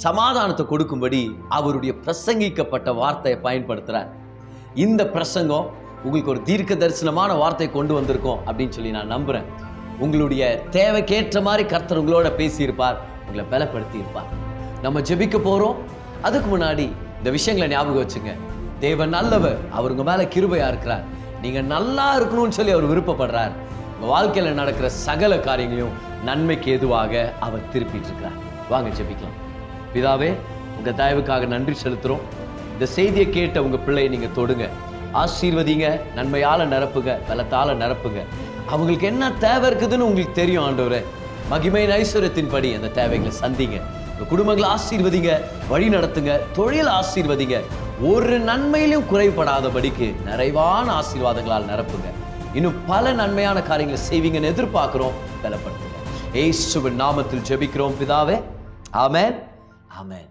சமாதானத்தை கொடுக்கும்படி அவருடைய பிரசங்கிக்கப்பட்ட வார்த்தையை பயன்படுத்துறார். இந்த பிரசங்கம் உங்களுக்கு ஒரு தீர்க்க தரிசனமான வார்த்தை கொண்டு வந்திருக்கோம் அப்படின்னு சொல்லி நான் நம்புறேன். உங்களுடைய தேவைக்கேற்ற மாதிரி கர்த்தர் உங்களோட பேசியிருப்பார், உங்களை பலப்படுத்தி இருப்பார். நம்ம ஜெபிக்க போறோம். அதுக்கு முன்னாடி இந்த விஷயங்களை ஞாபகம் வச்சுங்க. தேவன் நல்லவர், அவர் உங்க மேல கிருபையா இருக்கிறார். நீங்க நல்லா இருக்கணும்னு சொல்லி அவர் விருப்பப்படுறார். உங்க வாழ்க்கையில நடக்கிற சகல காரியங்களையும் நன்மைக்கு எதுவாக அவர் திருப்பிட்டு இருக்கிறார். வாங்க ஜெபிக்கலாம். பிதாவே, உங்க தயவுக்காக நன்றி செலுத்துறோம். இந்த செய்தியை கேட்ட உங்க பிள்ளையை நீங்க தொடுங்க, ஆசீர்வதிங்க, நன்மையால நிரப்புங்க, பலத்தால நிரப்புங்க. அவங்களுக்கு என்ன தேவை இருக்குதுன்னு உங்களுக்கு தெரியும் ஆண்டவரே. மகிமையின் ஐஸ்வர்யத்தின்படி அந்த தேவைகளை சந்திங்க. உங்க குடும்பங்களை ஆசீர்வதிங்க, வழி நடத்துங்க, தொழில் ஆசீர்வதிங்க. ஒரு நன்மையிலும் குறைபடாதபடிக்கு நிறைவான ஆசீர்வாதங்களால் நிரப்புங்க. இன்னும் பல நன்மையான காரியங்களை செய்வீங்கன்னு எதிர்பார்க்கிறோம். பலப்படுத்துங்க. இயேசுவின் நாமத்தில் ஜெபிக்கிறோம் பிதாவே. ஆமென், ஆமென்.